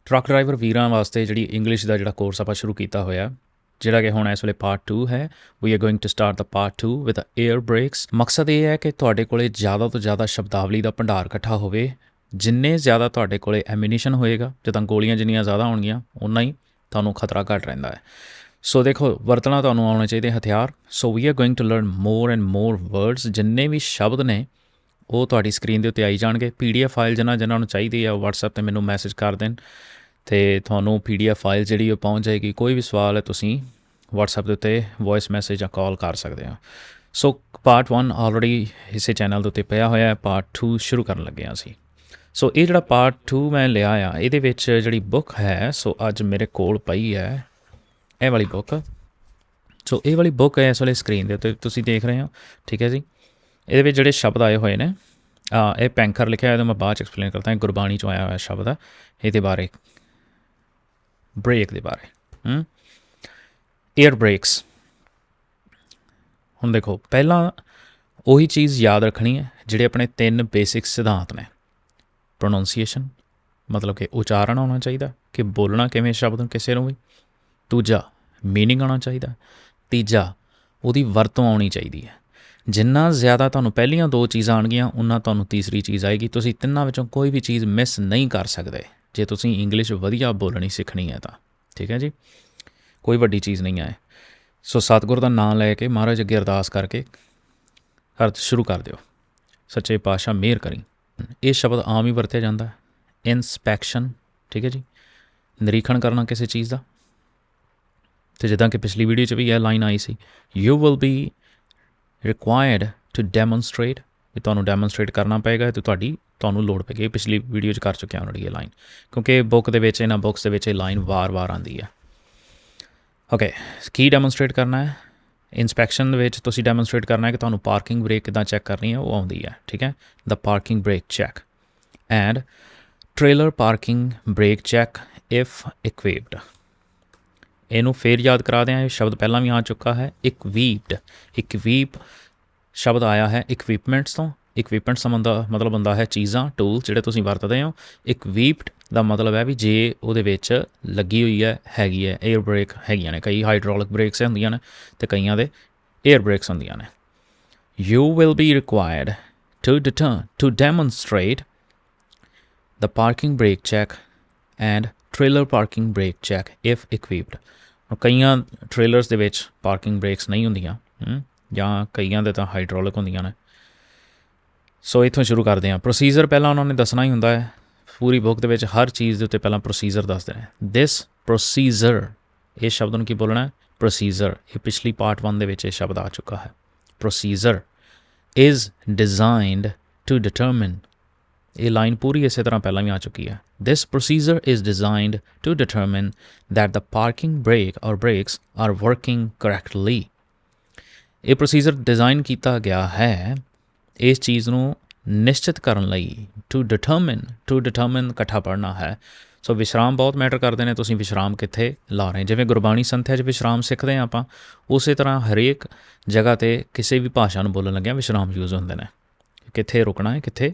Truck driver ਵੀਰਾਂ ਵਾਸਤੇ ਜਿਹੜੀ ਇੰਗਲਿਸ਼ ਦਾ ਜਿਹੜਾ ਕੋਰਸ ਆਪਾਂ ਸ਼ੁਰੂ ਕੀਤਾ ਹੋਇਆ, ਜਿਹੜਾ ਕਿ ਹੁਣ ਇਸ ਵੇਲੇ ਪਾਰਟ 2 ਹੈ। We are going to start the part 2 with air brakes. ਮਕਸਦ ਇਹ ਹੈ ਕਿ ਤੁਹਾਡੇ ਕੋਲੇ ਜ਼ਿਆਦਾ ਤੋਂ ਜ਼ਿਆਦਾ ਸ਼ਬਦਾਵਲੀ ਦਾ ਭੰਡਾਰ ਇਕੱਠਾ ਹੋਵੇ। ਜਿੰਨੇ ਜ਼ਿਆਦਾ ਤੁਹਾਡੇ ਕੋਲੇ ਐਮੀਨੀਸ਼ਨ ਹੋਏਗਾ, ਜਿੱਦਾਂ ਗੋਲੀਆਂ ਜਿੰਨੀਆਂ ਜ਼ਿਆਦਾ ਹੋਣਗੀਆਂ ਓਨਾ ਹੀ ਤੁਹਾਨੂੰ ਖਤਰਾ ਘੱਟ ਰਹਿੰਦਾ ਹੈ। ਸੋ ਦੇਖੋ, ਵਰਤਣਾ ਤੁਹਾਨੂੰ ਆਉਣੇ ਚਾਹੀਦੇ ਹਥਿਆਰ। So we are going to learn more and more words. ਜਿੰਨੇ ਵੀ ਸ਼ਬਦ ਨੇ ਉਹ ਤੁਹਾਡੀ ਸਕਰੀਨ ਦੇ ਉੱਤੇ ਆਈ ਜਾਣਗੇ। PDF ਫਾਈਲ ਜਿਨ੍ਹਾਂ ਨੂੰ ਚਾਹੀਦੀ ਹੈ ਉਹ WhatsApp 'ਤੇ ਮੈਨੂੰ ਮੈਸੇਜ ਕਰ ਦੇਣ ਅਤੇ ਤੁਹਾਨੂੰ PDF ਫਾਈਲ ਜਿਹੜੀ ਉਹ ਪਹੁੰਚ ਜਾਏਗੀ। ਕੋਈ ਵੀ ਸਵਾਲ ਹੈ ਤੁਸੀਂ WhatsApp ਦੇ ਉੱਤੇ ਵੋਇਸ ਮੈਸੇਜ ਜਾਂ ਕਾਲ ਕਰ ਸਕਦੇ ਹੋ। ਸੋ ਪਾਰਟ 1 ਆਲਰੇਡੀ ਇਸੇ ਚੈਨਲ ਦੇ ਉੱਤੇ ਪਿਆ ਹੋਇਆ ਹੈ। ਪਾਰਟ 2 ਸ਼ੁਰੂ ਕਰਨ ਲੱਗੇ ਹਾਂ ਅਸੀਂ। ਸੋ ਇਹ ਜਿਹੜਾ ਪਾਰਟ 2 ਮੈਂ ਲਿਆ ਆ, ਇਹਦੇ ਵਿੱਚ ਜਿਹੜੀ ਬੁੱਕ ਹੈ, ਸੋ ਅੱਜ ਮੇਰੇ ਕੋਲ ਪਈ ਹੈ ਇਹ ਵਾਲੀ ਬੁੱਕ। ਸੋ ਇਹ ਵਾਲੀ ਬੁੱਕ ਹੈ ਇਸ ਵੇਲੇ ਸਕਰੀਨ ਦੇ ਉੱਤੇ ਤੁਸੀਂ ਦੇਖ ਰਹੇ ਹੋ, ਠੀਕ ਹੈ ਜੀ। ਇਹਦੇ ਵਿੱਚ ਜਿਹੜੇ ਸ਼ਬਦ ਆਏ ਹੋਏ ਨੇ, ਇਹ ਪੈਂਖਰ ਲਿਖਿਆ ਹੋਇਆ, ਤਾਂ ਮੈਂ ਬਾਅਦ 'ਚ ਐਕਸਪਲੇਨ ਕਰਦਾ। ਗੁਰਬਾਣੀ 'ਚੋਂ ਆਇਆ ਹੋਇਆ ਸ਼ਬਦ ਹੈ ਇਹਦੇ ਬਾਰੇ, ਬ੍ਰੇਕ ਦੇ ਬਾਰੇ। Air brakes. ਹੁਣ ਦੇਖੋ, ਪਹਿਲਾਂ ਉਹੀ ਚੀਜ਼ ਯਾਦ ਰੱਖਣੀ ਹੈ ਜਿਹੜੇ ਆਪਣੇ 3 ਬੇਸਿਕ ਸਿਧਾਂਤ ਨੇ। ਪ੍ਰੋਨਾਊਂਸੀਏਸ਼ਨ, ਮਤਲਬ ਕਿ ਉਚਾਰਨ ਆਉਣਾ ਚਾਹੀਦਾ ਕਿ ਬੋਲਣਾ ਕਿਵੇਂ ਸ਼ਬਦ ਨੂੰ ਕਿਸੇ ਨੂੰ ਵੀ। ਦੂਜਾ, ਮੀਨਿੰਗ ਆਉਣਾ ਚਾਹੀਦਾ। ਤੀਜਾ, ਉਹਦੀ ਵਰਤੋਂ ਆਉਣੀ ਚਾਹੀਦੀ ਹੈ। ਜਿੰਨਾ ਜ਼ਿਆਦਾ ਤੁਹਾਨੂੰ ਪਹਿਲੀਆਂ 2 ਚੀਜ਼ਾਂ ਆਉਣਗੀਆਂ, ਉਨਾ ਤੁਹਾਨੂੰ ਤੀਸਰੀ ਚੀਜ਼ ਆਏਗੀ। ਤੁਸੀਂ ਤਿੰਨਾਂ ਵਿੱਚੋਂ ਕੋਈ ਵੀ ਚੀਜ਼ ਮਿਸ ਨਹੀਂ ਕਰ ਸਕਦੇ ਜੇ ਤੁਸੀਂ ਇੰਗਲਿਸ਼ ਵਧੀਆ ਬੋਲਣੀ ਸਿੱਖਣੀ ਹੈ ਤਾਂ, ਠੀਕ ਹੈ ਜੀ। ਕੋਈ ਵੱਡੀ ਚੀਜ਼ ਨਹੀਂ ਆਏ। ਸੋ ਸਤਿਗੁਰ ਦਾ ਨਾਮ ਲੈ ਕੇ ਮਹਾਰਾਜ ਅੱਗੇ ਅਰਦਾਸ ਕਰਕੇ ਅਰਥ ਸ਼ੁਰੂ ਕਰ ਦਿਓ। ਸੱਚੇ ਪਾਤਸ਼ਾਹ ਮਿਹਰ ਕਰੀ। ਇਹ ਸ਼ਬਦ ਆਮ ਹੀ ਵਰਤਿਆ ਜਾਂਦਾ। ਇਨਸਪੈਕਸ਼ਨ, ਠੀਕ ਹੈ ਜੀ, ਨਿਰੀਖਣ ਕਰਨਾ ਕਿਸੇ ਚੀਜ਼ ਦਾ। ਅਤੇ ਜਿੱਦਾਂ ਕਿ ਪਿਛਲੀ ਵੀਡੀਓ 'ਚ ਵੀ ਇਹ ਲਾਈਨ ਆਈ ਸੀ, you will be required to demonstrate, ਵੀ ਤੁਹਾਨੂੰ ਡੈਮੋਨਸਟ੍ਰੇਟ ਕਰਨਾ ਪਏਗਾ ਅਤੇ ਤੁਹਾਨੂੰ ਲੋੜ ਪਏਗੀ। ਪਿਛਲੀ ਵੀਡੀਓ 'ਚ ਕਰ ਚੁੱਕਿਆ ਆਲਰੇਡੀ ਇਹ ਲਾਈਨ, ਕਿਉਂਕਿ ਬੁੱਕ ਦੇ ਵਿੱਚ, ਇਹਨਾਂ ਬੁੱਕਸ ਦੇ ਵਿੱਚ ਇਹ ਲਾਈਨ ਵਾਰ-ਵਾਰ ਆਉਂਦੀ ਹੈ। ਓਕੇ, ਕੀ ਡੈਮੋਨਸਟ੍ਰੇਟ ਕਰਨਾ ਹੈ? ਇੰਸਪੈਕਸ਼ਨ ਦੇ ਵਿੱਚ ਤੁਸੀਂ ਡੈਮੋਨਸਟ੍ਰੇਟ ਕਰਨਾ ਹੈ ਕਿ ਤੁਹਾਨੂੰ ਪਾਰਕਿੰਗ ਬ੍ਰੇਕ ਕਿੱਦਾਂ ਚੈੱਕ ਕਰਨੀ ਹੈ, ਉਹ ਆਉਂਦੀ ਹੈ, ਠੀਕ ਹੈ। The parking brake check and trailer parking brake check if equipped. ਇਹਨੂੰ ਫੇਰ ਯਾਦ ਕਰਾ ਦਿਆਂ, ਇਹ ਸ਼ਬਦ ਪਹਿਲਾਂ ਵੀ ਆ ਚੁੱਕਾ ਹੈ। ਇਕਵੀਪ ਸ਼ਬਦ ਆਇਆ ਹੈ ਇਕਵਿਪਮੈਂਟਸ ਤੋਂ। ਇਕਵਿਪਮੈਂਟਸ ਦਾ ਮਤਲਬ ਹੁੰਦਾ ਹੈ ਚੀਜ਼ਾਂ, ਟੂਲ ਜਿਹੜੇ ਤੁਸੀਂ ਵਰਤਦੇ ਹੋ। ਇਕਵੀਪਡ ਦਾ ਮਤਲਬ ਹੈ ਵੀ ਜੇ ਉਹਦੇ ਵਿੱਚ ਲੱਗੀ ਹੋਈ ਹੈ, ਹੈਗੀ ਹੈ। ਏਅਰ ਬ੍ਰੇਕ ਹੈਗੀਆਂ ਨੇ, ਕਈ ਹਾਈਡ੍ਰੋਲਿਕ ਬ੍ਰੇਕਸ ਹੁੰਦੀਆਂ ਨੇ ਅਤੇ ਕਈਆਂ ਦੇ ਏਅਰ ਬ੍ਰੇਕਸ ਹੁੰਦੀਆਂ ਨੇ। You will be required to demonstrate the parking brake check and trailer parking brake check if equipped. ਕਈਆਂ ਟ੍ਰੇਲਰਸ ਦੇ ਵਿੱਚ ਪਾਰਕਿੰਗ ਬ੍ਰੇਕਸ ਨਹੀਂ ਹੁੰਦੀਆਂ, ਜਾਂ ਕਈਆਂ ਦੇ ਤਾਂ ਹਾਈਡ੍ਰੋਲਿਕ ਹੁੰਦੀਆਂ ਨੇ। ਸੋ ਇੱਥੋਂ ਸ਼ੁਰੂ ਕਰਦੇ ਹਾਂ। ਪ੍ਰੋਸੀਜਰ ਪਹਿਲਾਂ ਉਹਨਾਂ ਨੇ ਦੱਸਣਾ ਹੀ ਹੁੰਦਾ ਹੈ। ਪੂਰੀ ਬੁੱਕ ਦੇ ਵਿੱਚ ਹਰ ਚੀਜ਼ ਦੇ ਉੱਤੇ ਪਹਿਲਾਂ ਪ੍ਰੋਸੀਜਰ ਦੱਸਦੇ ਨੇ। ਦਿਸ ਪ੍ਰੋਸੀਜਰ, ਇਹ ਸ਼ਬਦ ਨੂੰ ਕੀ ਬੋਲਣਾ? ਪ੍ਰੋਸੀਜਰ। ਇਹ ਪਿਛਲੀ ਪਾਰਟ 1 ਦੇ ਵਿੱਚ ਇਹ ਸ਼ਬਦ ਆ ਚੁੱਕਾ ਹੈ। Procedure is designed to determine. ਇਹ ਲਾਈਨ ਪੂਰੀ ਇਸੇ ਤਰ੍ਹਾਂ ਪਹਿਲਾਂ ਵੀ ਆ ਚੁੱਕੀ ਹੈ। This procedure is designed to determine that the parking brake or brakes are working correctly. ਇਹ ਪ੍ਰੋਸੀਜਰ ਡਿਜ਼ਾਈਨ ਕੀਤਾ ਗਿਆ ਹੈ ਇਸ ਚੀਜ਼ ਨੂੰ ਨਿਸ਼ਚਿਤ ਕਰਨ ਲਈ। ਟੂ ਡਿਟਰਮਿਨ ਇਕੱਠਾ ਪੜ੍ਹਨਾ ਹੈ। ਸੋ ਵਿਸ਼ਰਾਮ ਬਹੁਤ ਮੈਟਰ ਕਰਦੇ ਨੇ, ਤੁਸੀਂ ਵਿਸ਼ਰਾਮ ਕਿੱਥੇ ਲਾ ਰਹੇ। ਜਿਵੇਂ ਗੁਰਬਾਣੀ ਸੰਥਿਆ 'ਚ ਵਿਸ਼ਰਾਮ ਸਿੱਖਦੇ ਹਾਂ ਆਪਾਂ, ਉਸੇ ਤਰ੍ਹਾਂ ਹਰੇਕ ਜਗ੍ਹਾ 'ਤੇ ਕਿਸੇ ਵੀ ਭਾਸ਼ਾ ਨੂੰ ਬੋਲਣ ਲੱਗਿਆ ਵਿਸ਼ਰਾਮ ਯੂਜ਼ ਹੁੰਦੇ ਨੇ। ਕਿੱਥੇ ਰੁਕਣਾ ਹੈ, ਕਿੱਥੇ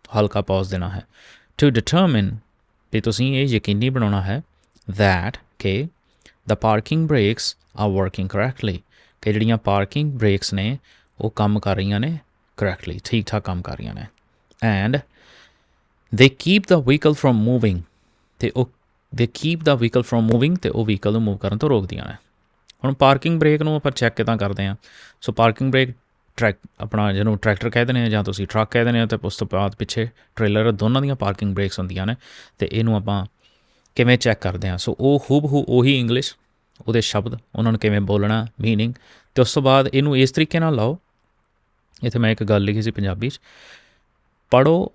ਹਲਕਾ ਪੌਜ਼ ਦੇਣਾ ਹੈ। ਟੂ ਡਿਟਰਮਿਨ, ਅਤੇ ਤੁਸੀਂ ਇਹ ਯਕੀਨੀ ਬਣਾਉਣਾ ਹੈ ਦੈਟ ਕਿ ਦ ਪਾਰਕਿੰਗ ਬ੍ਰੇਕਸ ਆਰ ਵਰਕਿੰਗ ਕਰੈਕਟਲੀ, ਕਿ ਜਿਹੜੀਆਂ ਪਾਰਕਿੰਗ ਬ੍ਰੇਕਸ ਨੇ ਉਹ ਕੰਮ ਕਰ ਰਹੀਆਂ ਨੇ ਕਰੈਕਟਲੀ, ਠੀਕ ਠਾਕ ਕੰਮ ਕਰ ਰਹੀਆਂ ਨੇ। ਐਂਡ ਦੇ keep the vehicle from moving, ਅਤੇ ਉਹ ਵਹੀਕਲ ਨੂੰ ਮੂਵ ਕਰਨ ਤੋਂ ਰੋਕਦੀਆਂ ਨੇ। ਹੁਣ ਪਾਰਕਿੰਗ ਬ੍ਰੇਕ ਨੂੰ ਆਪਾਂ ਚੈੱਕ ਕਿੱਦਾਂ ਕਰਦੇ ਹਾਂ? ਸੋ ਪਾਰਕਿੰਗ ਬ੍ਰੇਕ ਆਪਣਾ ਜਿਹਨੂੰ ਟਰੈਕਟਰ ਕਹਿ ਦਿੰਦੇ ਹਾਂ ਜਾਂ ਤੁਸੀਂ ਟਰੱਕ ਕਹਿ ਦਿੰਦੇ ਹੋ, ਅਤੇ ਉਸ ਤੋਂ ਬਾਅਦ ਪਿੱਛੇ ਟ੍ਰੇਲਰ, ਦੋਨਾਂ ਦੀਆਂ ਪਾਰਕਿੰਗ ਬ੍ਰੇਕਸ ਹੁੰਦੀਆਂ ਨੇ। ਅਤੇ ਇਹਨੂੰ ਆਪਾਂ ਕਿਵੇਂ ਚੈੱਕ ਕਰਦੇ ਹਾਂ? ਸੋ ਉਹ ਹੂਬਹੂ ਉਹੀ ਇੰਗਲਿਸ਼, ਉਹਦੇ ਸ਼ਬਦ, ਉਹਨਾਂ ਨੂੰ ਕਿਵੇਂ ਬੋਲਣਾ, ਮੀਨਿੰਗ, ਅਤੇ ਉਸ ਤੋਂ ਬਾਅਦ ਇਹਨੂੰ ਇਸ ਤਰੀਕੇ ਨਾਲ ਲਾਓ। ਇੱਥੇ ਮੈਂ ਇੱਕ ਗੱਲ ਲਿਖੀ ਸੀ ਪੰਜਾਬੀ 'ਚ, ਪੜ੍ਹੋ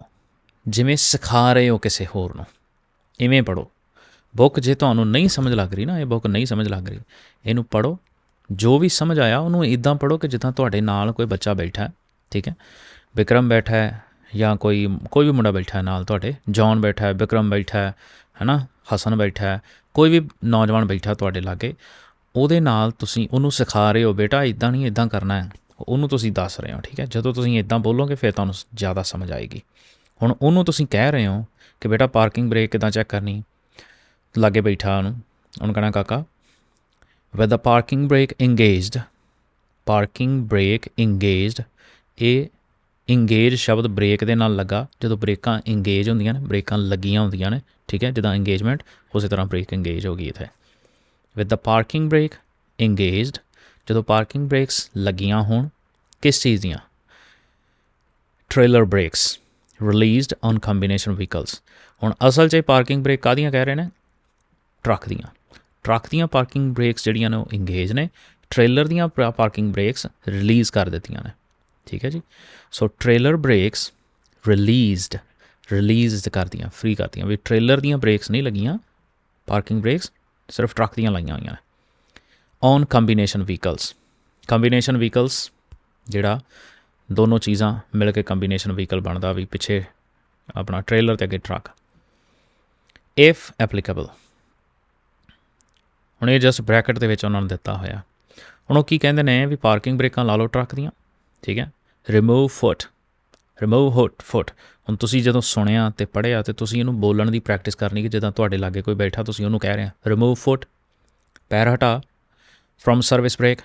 ਜਿਵੇਂ ਸਿਖਾ ਰਹੇ ਹੋ ਕਿਸੇ ਹੋਰ ਨੂੰ, ਇਵੇਂ ਪੜ੍ਹੋ। ਬੁੱਕ ਜੇ ਤੁਹਾਨੂੰ ਨਹੀਂ ਸਮਝ ਲੱਗ ਰਹੀ ਨਾ, ਇਹ ਬੁੱਕ ਨਹੀਂ ਸਮਝ ਲੱਗ ਰਹੀ, ਇਹਨੂੰ ਪੜ੍ਹੋ। ਜੋ ਵੀ ਸਮਝ ਆਇਆ ਉਹਨੂੰ ਇੱਦਾਂ ਪੜ੍ਹੋ ਕਿ ਜਿੱਦਾਂ ਤੁਹਾਡੇ ਨਾਲ ਕੋਈ ਬੱਚਾ ਬੈਠਾ, ਠੀਕ ਹੈ। ਵਿਕਰਮ ਬੈਠਾ ਹੈ ਜਾਂ ਕੋਈ ਵੀ ਮੁੰਡਾ ਬੈਠਾ ਨਾਲ ਤੁਹਾਡੇ, ਜੌਨ ਬੈਠਾ ਹੈ, ਵਿਕਰਮ ਬੈਠਾ ਹੈ ਨਾ, ਹਸਨ ਬੈਠਾ ਹੈ, ਕੋਈ ਵੀ ਨੌਜਵਾਨ ਬੈਠਾ ਤੁਹਾਡੇ ਲਾਗੇ, ਉਹਦੇ ਨਾਲ ਤੁਸੀਂ ਉਹਨੂੰ ਸਿਖਾ ਰਹੇ ਹੋ, ਬੇਟਾ ਇੱਦਾਂ ਨਹੀਂ ਇੱਦਾਂ ਕਰਨਾ ਹੈ, ਉਹਨੂੰ ਤੁਸੀਂ ਦੱਸ ਰਹੇ ਹੋ, ਠੀਕ ਹੈ। ਜਦੋਂ ਤੁਸੀਂ ਇੱਦਾਂ ਬੋਲੋਗੇ ਫਿਰ ਤੁਹਾਨੂੰ ਜ਼ਿਆਦਾ ਸਮਝ ਆਏਗੀ। ਹੁਣ ਉਹਨੂੰ ਤੁਸੀਂ ਕਹਿ ਰਹੇ ਹੋ ਕਿ ਬੇਟਾ ਪਾਰਕਿੰਗ ਬ੍ਰੇਕ ਕਿੱਦਾਂ ਚੈੱਕ ਕਰਨੀ, ਲਾਗੇ ਬੈਠਾ ਉਹਨੂੰ ਕਹਿਣਾ ਕਾਕਾ with the parking brake engaged, parking brake engaged, ਇਹ ਇੰਗੇਜ ਸ਼ਬਦ ਬ੍ਰੇਕ ਦੇ ਨਾਲ ਲੱਗਾ ਜਦੋਂ ਬ੍ਰੇਕਾਂ ਇੰਗੇਜ ਹੁੰਦੀਆਂ ਨੇ, ਬ੍ਰੇਕਾਂ ਲੱਗੀਆਂ ਹੁੰਦੀਆਂ ਨੇ, ਠੀਕ ਹੈ, ਜਿੱਦਾਂ ਇੰਗੇਜਮੈਂਟ ਉਸੇ ਤਰ੍ਹਾਂ ਬ੍ਰੇਕ ਇੰਗੇਜ ਹੋ ਗਈ ਇੱਥੇ। ਵਿਦ ਦ ਪਾਰਕਿੰਗ ਬ੍ਰੇਕ ਇੰਗੇਜਡ, ਜਦੋਂ ਪਾਰਕਿੰਗ ਬ੍ਰੇਕਸ ਲੱਗੀਆਂ ਹੋਣ ਕਿਸ ਚੀਜ਼ ਦੀਆਂ, trailer brakes released on combination vehicles. ਹੁਣ ਅਸਲ 'ਚ ਪਾਰਕਿੰਗ ਬ੍ਰੇਕ ਕਾਹਦੀਆਂ ਕਹਿ ਰਹੇ ਨੇ, ਟਰੱਕ ਦੀਆਂ। ਟਰੱਕ ਦੀਆਂ ਪਾਰਕਿੰਗ ਬ੍ਰੇਕਸ ਜਿਹੜੀਆਂ ਨੇ ਉਹ ਇੰਗੇਜ ਨੇ, ਟ੍ਰੇਲਰ ਦੀਆਂ ਪਾਰਕਿੰਗ ਬ੍ਰੇਕਸ ਰਿਲੀਜ਼ ਕਰ ਦਿੱਤੀਆਂ ਨੇ, ਠੀਕ ਹੈ ਜੀ। ਸੋ ਟ੍ਰੇਲਰ ਬ੍ਰੇਕਸ ਰਿਲੀਜ਼ਡ ਕਰਦੀਆਂ, ਫ੍ਰੀ ਕਰਦੀਆਂ, ਵੀ ਟ੍ਰੇਲਰ ਦੀਆਂ ਬ੍ਰੇਕਸ ਨਹੀਂ ਲੱਗੀਆਂ, ਪਾਰਕਿੰਗ ਬ੍ਰੇਕਸ ਸਿਰਫ ਟਰੱਕ ਦੀਆਂ ਲਾਈਆਂ ਹੋਈਆਂ ਨੇ। On combination vehicles, combination vehicles ਜਿਹੜਾ ਦੋਨੋਂ ਚੀਜ਼ਾਂ ਮਿਲ ਕੇ ਕੰਬੀਨੇਸ਼ਨ ਵਹੀਕਲ ਬਣਦਾ, ਵੀ ਪਿੱਛੇ ਆਪਣਾ ਟ੍ਰੇਲਰ ਅਤੇ ਅੱਗੇ ਟਰੱਕ। ਇਫ ਐਪਲੀਕੇਬਲ, ਹੁਣ ਇਹ ਜਸਟ ਬ੍ਰੈਕਟ ਦੇ ਵਿੱਚ ਉਹਨਾਂ ਨੇ ਦਿੱਤਾ ਹੋਇਆ। ਹੁਣ ਉਹ ਕੀ ਕਹਿੰਦੇ ਨੇ ਵੀ ਪਾਰਕਿੰਗ ਬ੍ਰੇਕਾਂ ਲਾ ਲਓ ਟਰੱਕ ਦੀਆਂ, ਠੀਕ ਹੈ। ਰਿਮੂਵ ਫੁੱਟ ਹੁਣ ਤੁਸੀਂ ਜਦੋਂ ਸੁਣਿਆ ਅਤੇ ਪੜ੍ਹਿਆ ਅਤੇ ਤੁਸੀਂ ਇਹਨੂੰ ਬੋਲਣ ਦੀ ਪ੍ਰੈਕਟਿਸ ਕਰਨੀ ਕਿ ਜਿੱਦਾਂ ਤੁਹਾਡੇ ਲਾਗੇ ਕੋਈ ਬੈਠਾ ਤੁਸੀਂ ਉਹਨੂੰ ਕਹਿ ਰਹੇ ਹੋ ਰਿਮੂਵ ਫੁੱਟ, ਪੈਰ ਹਟਾ, from service brake,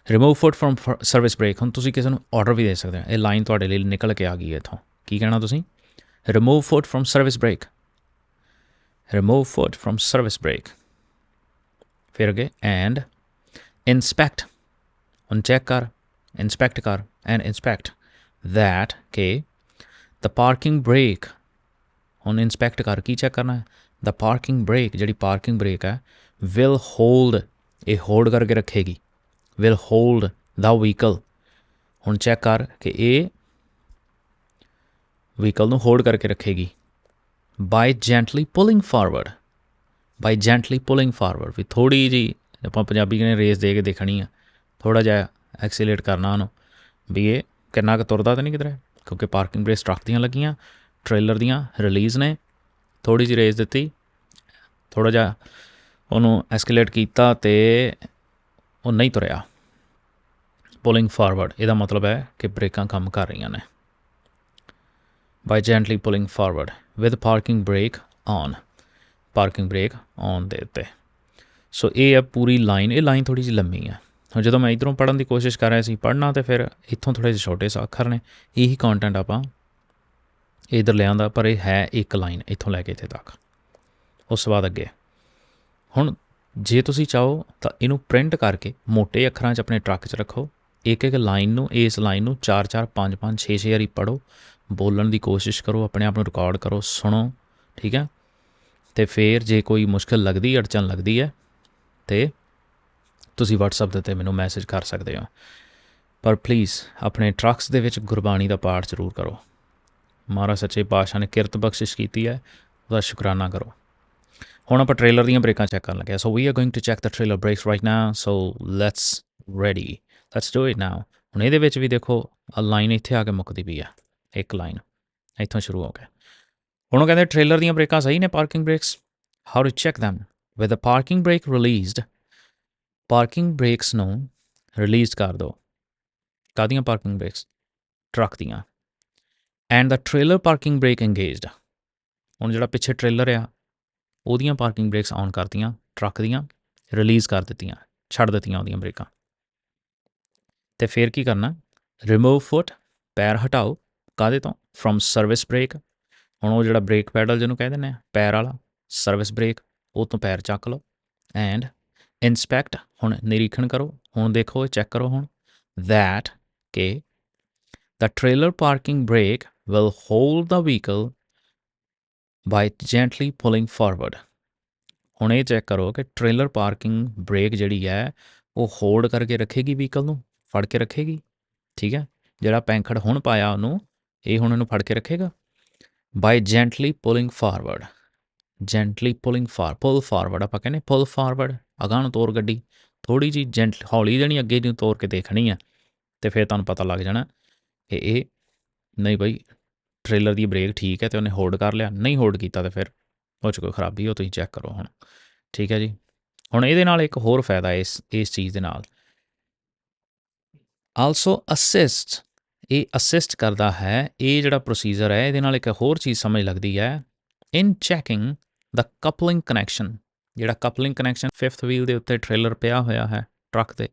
remove foot from service brake. ਹੁਣ ਤੁਸੀਂ ਕਿਸੇ ਨੂੰ ਆਰਡਰ ਵੀ ਦੇ ਸਕਦੇ ਹੋ, ਇਹ ਲਾਈਨ ਤੁਹਾਡੇ ਲਈ ਨਿਕਲ ਕੇ ਆ ਗਈ ਹੈ ਇੱਥੋਂ। ਕੀ ਕਹਿਣਾ ਤੁਸੀਂ, remove foot from service brake, remove foot from service brake. ਫਿਰ ਅੱਗੇ ਐਂਡ ਇੰਸਪੈਕਟ, ਹੁਣ ਚੈੱਕ ਕਰ, ਇੰਸਪੈਕਟ ਕਰ, ਐਂਡ ਇੰਸਪੈਕਟ that ਕਿ the parking brake, ਹੁਣ ਇੰਸਪੈਕਟ ਕਰ ਕੀ ਚੈੱਕ ਕਰਨਾ ਹੈ, the parking brake ਜਿਹੜੀ ਪਾਰਕਿੰਗ ਬ੍ਰੇਕ ਹੈ will hold, ਇਹ ਹੋਲਡ ਕਰਕੇ ਰੱਖੇਗੀ, will hold the vehicle। ਹੁਣ ਚੈੱਕ ਕਰ ਕਿ ਇਹ ਵਹੀਕਲ ਨੂੰ ਹੋਲਡ ਕਰਕੇ ਰੱਖੇਗੀ by gently pulling forward, by gently pulling forward, ਵੀ ਥੋੜ੍ਹੀ ਜਿਹੀ ਆਪਾਂ ਪੰਜਾਬੀ ਨੇ ਰੇਸ ਦੇ ਕੇ ਦੇਖਣੀ ਆ, ਥੋੜ੍ਹਾ ਜਿਹਾ ਐਕਸੀਲੇਟ ਕਰਨਾ ਉਹਨੂੰ, ਵੀ ਇਹ ਕਿੰਨਾ ਕੁ ਤੁਰਦਾ ਤਾਂ ਨਹੀਂ ਕਿਧਰੇ, ਕਿਉਂਕਿ ਪਾਰਕਿੰਗ ਬ੍ਰੇਕਸ ਟਰੱਕ ਦੀਆਂ ਲੱਗੀਆਂ, ਟ੍ਰੇਲਰ ਦੀਆਂ ਰਿਲੀਜ਼ ਨੇ, ਥੋੜ੍ਹੀ ਜਿਹੀ ਰੇਸ ਦਿੱਤੀ, ਥੋੜ੍ਹਾ ਜਿਹਾ ਉਹਨੂੰ ਐਸਕੇਲੇਟ ਕੀਤਾ ਅਤੇ ਉਹ ਨਹੀਂ ਤੁਰਿਆ। ਪੁਲਿੰਗ ਫਾਰਵਰਡ ਇਹਦਾ ਮਤਲਬ ਹੈ ਕਿ ਬ੍ਰੇਕਾਂ ਕੰਮ ਕਰ ਰਹੀਆਂ ਨੇ। By gently pulling forward with parking brake on, parking brake on ਦੇ ਉੱਤੇ। ਸੋ ਇਹ ਹੈ ਪੂਰੀ ਲਾਈਨ, ਇਹ ਲਾਈਨ ਥੋੜ੍ਹੀ ਜਿਹੀ ਲੰਮੀ ਹੈ। ਹੁਣ ਜਦੋਂ ਮੈਂ ਇੱਧਰੋਂ ਪੜ੍ਹਨ ਦੀ ਕੋਸ਼ਿਸ਼ ਕਰ ਰਿਹਾ ਸੀ ਪੜ੍ਹਨਾ, ਅਤੇ ਫਿਰ ਇੱਥੋਂ ਥੋੜ੍ਹੇ ਜਿਹੇ ਛੋਟੇ ਅੱਖਰ ਨੇ, ਇਹੀ ਕੰਟੈਂਟ ਆਪਾਂ ਇੱਧਰ ਲਿਆਂਦਾ, ਪਰ ਇਹ ਹੈ ਇੱਕ ਲਾਈਨ ਇੱਥੋਂ ਲੈ ਕੇ ਇੱਥੇ ਤੱਕ। ਉਸ ਤੋਂ ਬਾਅਦ ਅੱਗੇ ਹੁਣ ਜੇ ਤੁਸੀਂ ਚਾਹੋ ਤਾਂ ਇਹਨੂੰ ਪ੍ਰਿੰਟ ਕਰਕੇ ਮੋਟੇ ਅੱਖਰਾਂ 'ਚ ਆਪਣੇ ਟਰੱਕ 'ਚ ਰੱਖੋ, ਇੱਕ ਲਾਈਨ ਨੂੰ, ਇਸ ਲਾਈਨ ਨੂੰ 4-4 5-5 6-6 ਵਾਰੀ ਪੜ੍ਹੋ, ਬੋਲਣ ਦੀ ਕੋਸ਼ਿਸ਼ ਕਰੋ, ਆਪਣੇ ਆਪ ਨੂੰ ਰਿਕਾਰਡ ਕਰੋ, ਸੁਣੋ, ਠੀਕ ਹੈ। ਅਤੇ ਫਿਰ ਜੇ ਕੋਈ ਮੁਸ਼ਕਿਲ ਲੱਗਦੀ, ਅੜਚਨ ਲੱਗਦੀ ਹੈ ਅਤੇ ਤੁਸੀਂ ਵਟਸਐਪ ਦੇ ਉੱਤੇ ਮੈਨੂੰ ਮੈਸੇਜ ਕਰ ਸਕਦੇ ਹੋ। ਪਰ ਪਲੀਜ਼ ਆਪਣੇ ਟਰੱਕਸ ਦੇ ਵਿੱਚ ਗੁਰਬਾਣੀ ਦਾ ਪਾਠ ਜ਼ਰੂਰ ਕਰੋ। ਮਹਾਰਾਜ ਸੱਚੇ ਪਾਤਸ਼ਾਹ ਨੇ ਕਿਰਤ ਬਖਸ਼ਿਸ਼ ਕੀਤੀ ਹੈ, ਉਹਦਾ ਸ਼ੁਕਰਾਨਾ ਕਰੋ। ਹੁਣ ਆਪਾਂ ਟ੍ਰੇਲਰ ਦੀਆਂ ਬ੍ਰੇਕਾਂ ਚੈੱਕ ਕਰਨ ਲੱਗੇ। So we are going to check the trailer brakes right now, so let's do it now. ਹੁਣ ਇਹਦੇ ਵਿੱਚ ਵੀ ਦੇਖੋ ਲਾਈਨ ਇੱਥੇ ਆ ਕੇ ਮੁੱਕਦੀ ਪਈ ਆ, ਇੱਕ ਲਾਈਨ ਇੱਥੋਂ ਸ਼ੁਰੂ ਹੋ ਕੇ। ਹੁਣ ਉਹ ਕਹਿੰਦੇ ਟ੍ਰੇਲਰ ਦੀਆਂ ਬ੍ਰੇਕਾਂ ਸਹੀ ਨੇ, parking brakes, how to check them with the parking brake released, parking brakes ਨੂੰ ਰਿਲੀਜ਼ ਕਰ ਦਿਓ। ਕਾਹਦੀਆਂ ਪਾਰਕਿੰਗ ਬ੍ਰੇਕਸ, ਟਰੱਕ ਦੀਆਂ। And the trailer parking brake engaged, ਹੁਣ ਜਿਹੜਾ ਪਿੱਛੇ ਟ੍ਰੇਲਰ ਆ ਉਹਦੀਆਂ ਪਾਰਕਿੰਗ ਬ੍ਰੇਕਸ ਔਨ ਕਰਤੀਆਂ, ਟਰੱਕ ਦੀਆਂ ਰਿਲੀਜ਼ ਕਰ ਦਿੱਤੀਆਂ, ਛੱਡ ਦਿੱਤੀਆਂ ਉਹਦੀਆਂ ਬ੍ਰੇਕਾਂ। ਅਤੇ ਫਿਰ ਕੀ ਕਰਨਾ, ਰਿਮੂਵ ਫੁੱਟ, ਪੈਰ ਹਟਾਓ, ਕਾਹਦੇ ਤੋਂ, ਫਰੋਮ ਸਰਵਿਸ ਬ੍ਰੇਕ। ਹੁਣ ਉਹ ਜਿਹੜਾ ਬ੍ਰੇਕ ਪੈਡਲ ਜਿਹਨੂੰ ਕਹਿ ਦਿੰਦੇ ਆ, ਪੈਰ ਵਾਲਾ, ਸਰਵਿਸ ਬ੍ਰੇਕ, ਉਹ ਤੋਂ ਪੈਰ ਚੱਕ ਲਓ। ਐਂਡ ਇੰਸਪੈਕਟ, ਹੁਣ ਨਿਰੀਖਣ ਕਰੋ, ਹੁਣ ਦੇਖੋ, ਚੈੱਕ ਕਰੋ ਹੁਣ, that ਕਿ the trailer parking brake will hold the vehicle by gently pulling forward। ਹੁਣ ਇਹ ਚੈੱਕ ਕਰੋ ਕਿ ਟ੍ਰੇਲਰ ਪਾਰਕਿੰਗ ਬ੍ਰੇਕ ਜਿਹੜੀ ਹੈ ਉਹ ਹੋਲਡ ਕਰਕੇ ਰੱਖੇਗੀ, ਵਹੀਕਲ ਨੂੰ ਫੜ ਕੇ ਰੱਖੇਗੀ, ਠੀਕ ਹੈ। ਜਿਹੜਾ ਪੈਂਖੜ ਹੁਣ ਪਾਇਆ ਉਹਨੂੰ, ਇਹ ਹੁਣ ਇਹਨੂੰ ਫੜ ਕੇ ਰੱਖੇਗਾ। ਬਾਈ ਜੈਂਟਲੀ ਪੁਲਿੰਗ ਫਾਰਵਰਡ, ਜੈਂਟਲੀ ਪੁਲਿੰਗ ਪੁੱਲ ਫਾਰਵਰਡ, ਆਪਾਂ ਕਹਿੰਦੇ ਪੁੱਲ ਫਾਰਵਰਡ, ਅਗਾਂਹ ਨੂੰ ਤੋਰ ਗੱਡੀ, ਥੋੜ੍ਹੀ ਜਿਹੀ ਜੈਂਟ ਹੌਲੀ ਦੇਣੀ, ਅੱਗੇ ਨੂੰ ਤੋਰ ਕੇ ਦੇਖਣੀ ਆ, ਅਤੇ ਫਿਰ ਤੁਹਾਨੂੰ ਪਤਾ ਲੱਗ ਜਾਣਾ ਕਿ ਇਹ ਨਹੀਂ ਬਈ ਟ੍ਰੇਲਰ ਦੀ ਬ੍ਰੇਕ ਠੀਕ ਹੈ ਅਤੇ ਉਹਨੇ ਹੋਲਡ ਕਰ ਲਿਆ, ਨਹੀਂ ਹੋਲਡ ਕੀਤਾ ਤਾਂ ਫਿਰ ਉਹ 'ਚ ਕੋਈ ਖਰਾਬੀ, ਉਹ ਤੁਸੀਂ ਚੈੱਕ ਕਰੋ ਹੁਣ, ਠੀਕ ਹੈ ਜੀ। ਹੁਣ ਇਹਦੇ ਨਾਲ ਇੱਕ ਹੋਰ ਫਾਇਦਾ ਇਸ ਚੀਜ਼ ਦੇ ਨਾਲ, ਆਲਸੋ ਅਸਿਸਟ, ਇਹ ਅਸਿਸਟ ਕਰਦਾ ਹੈ, ਇਹ ਜਿਹੜਾ ਪ੍ਰੋਸੀਜਰ ਹੈ ਇਹਦੇ ਨਾਲ ਇੱਕ ਹੋਰ ਚੀਜ਼ ਸਮਝ ਲੱਗਦੀ ਹੈ, ਇਨ ਚੈਕਿੰਗ ਦ ਕਪਲਿੰਗ ਕਨੈਕਸ਼ਨ, ਜਿਹੜਾ ਕਪਲਿੰਗ ਕਨੈਕਸ਼ਨ 5th ਵੀਲ ਦੇ ਉੱਤੇ ਟ੍ਰੇਲਰ ਪਿਆ ਹੋਇਆ ਹੈ ਟਰੱਕ ਤੇ,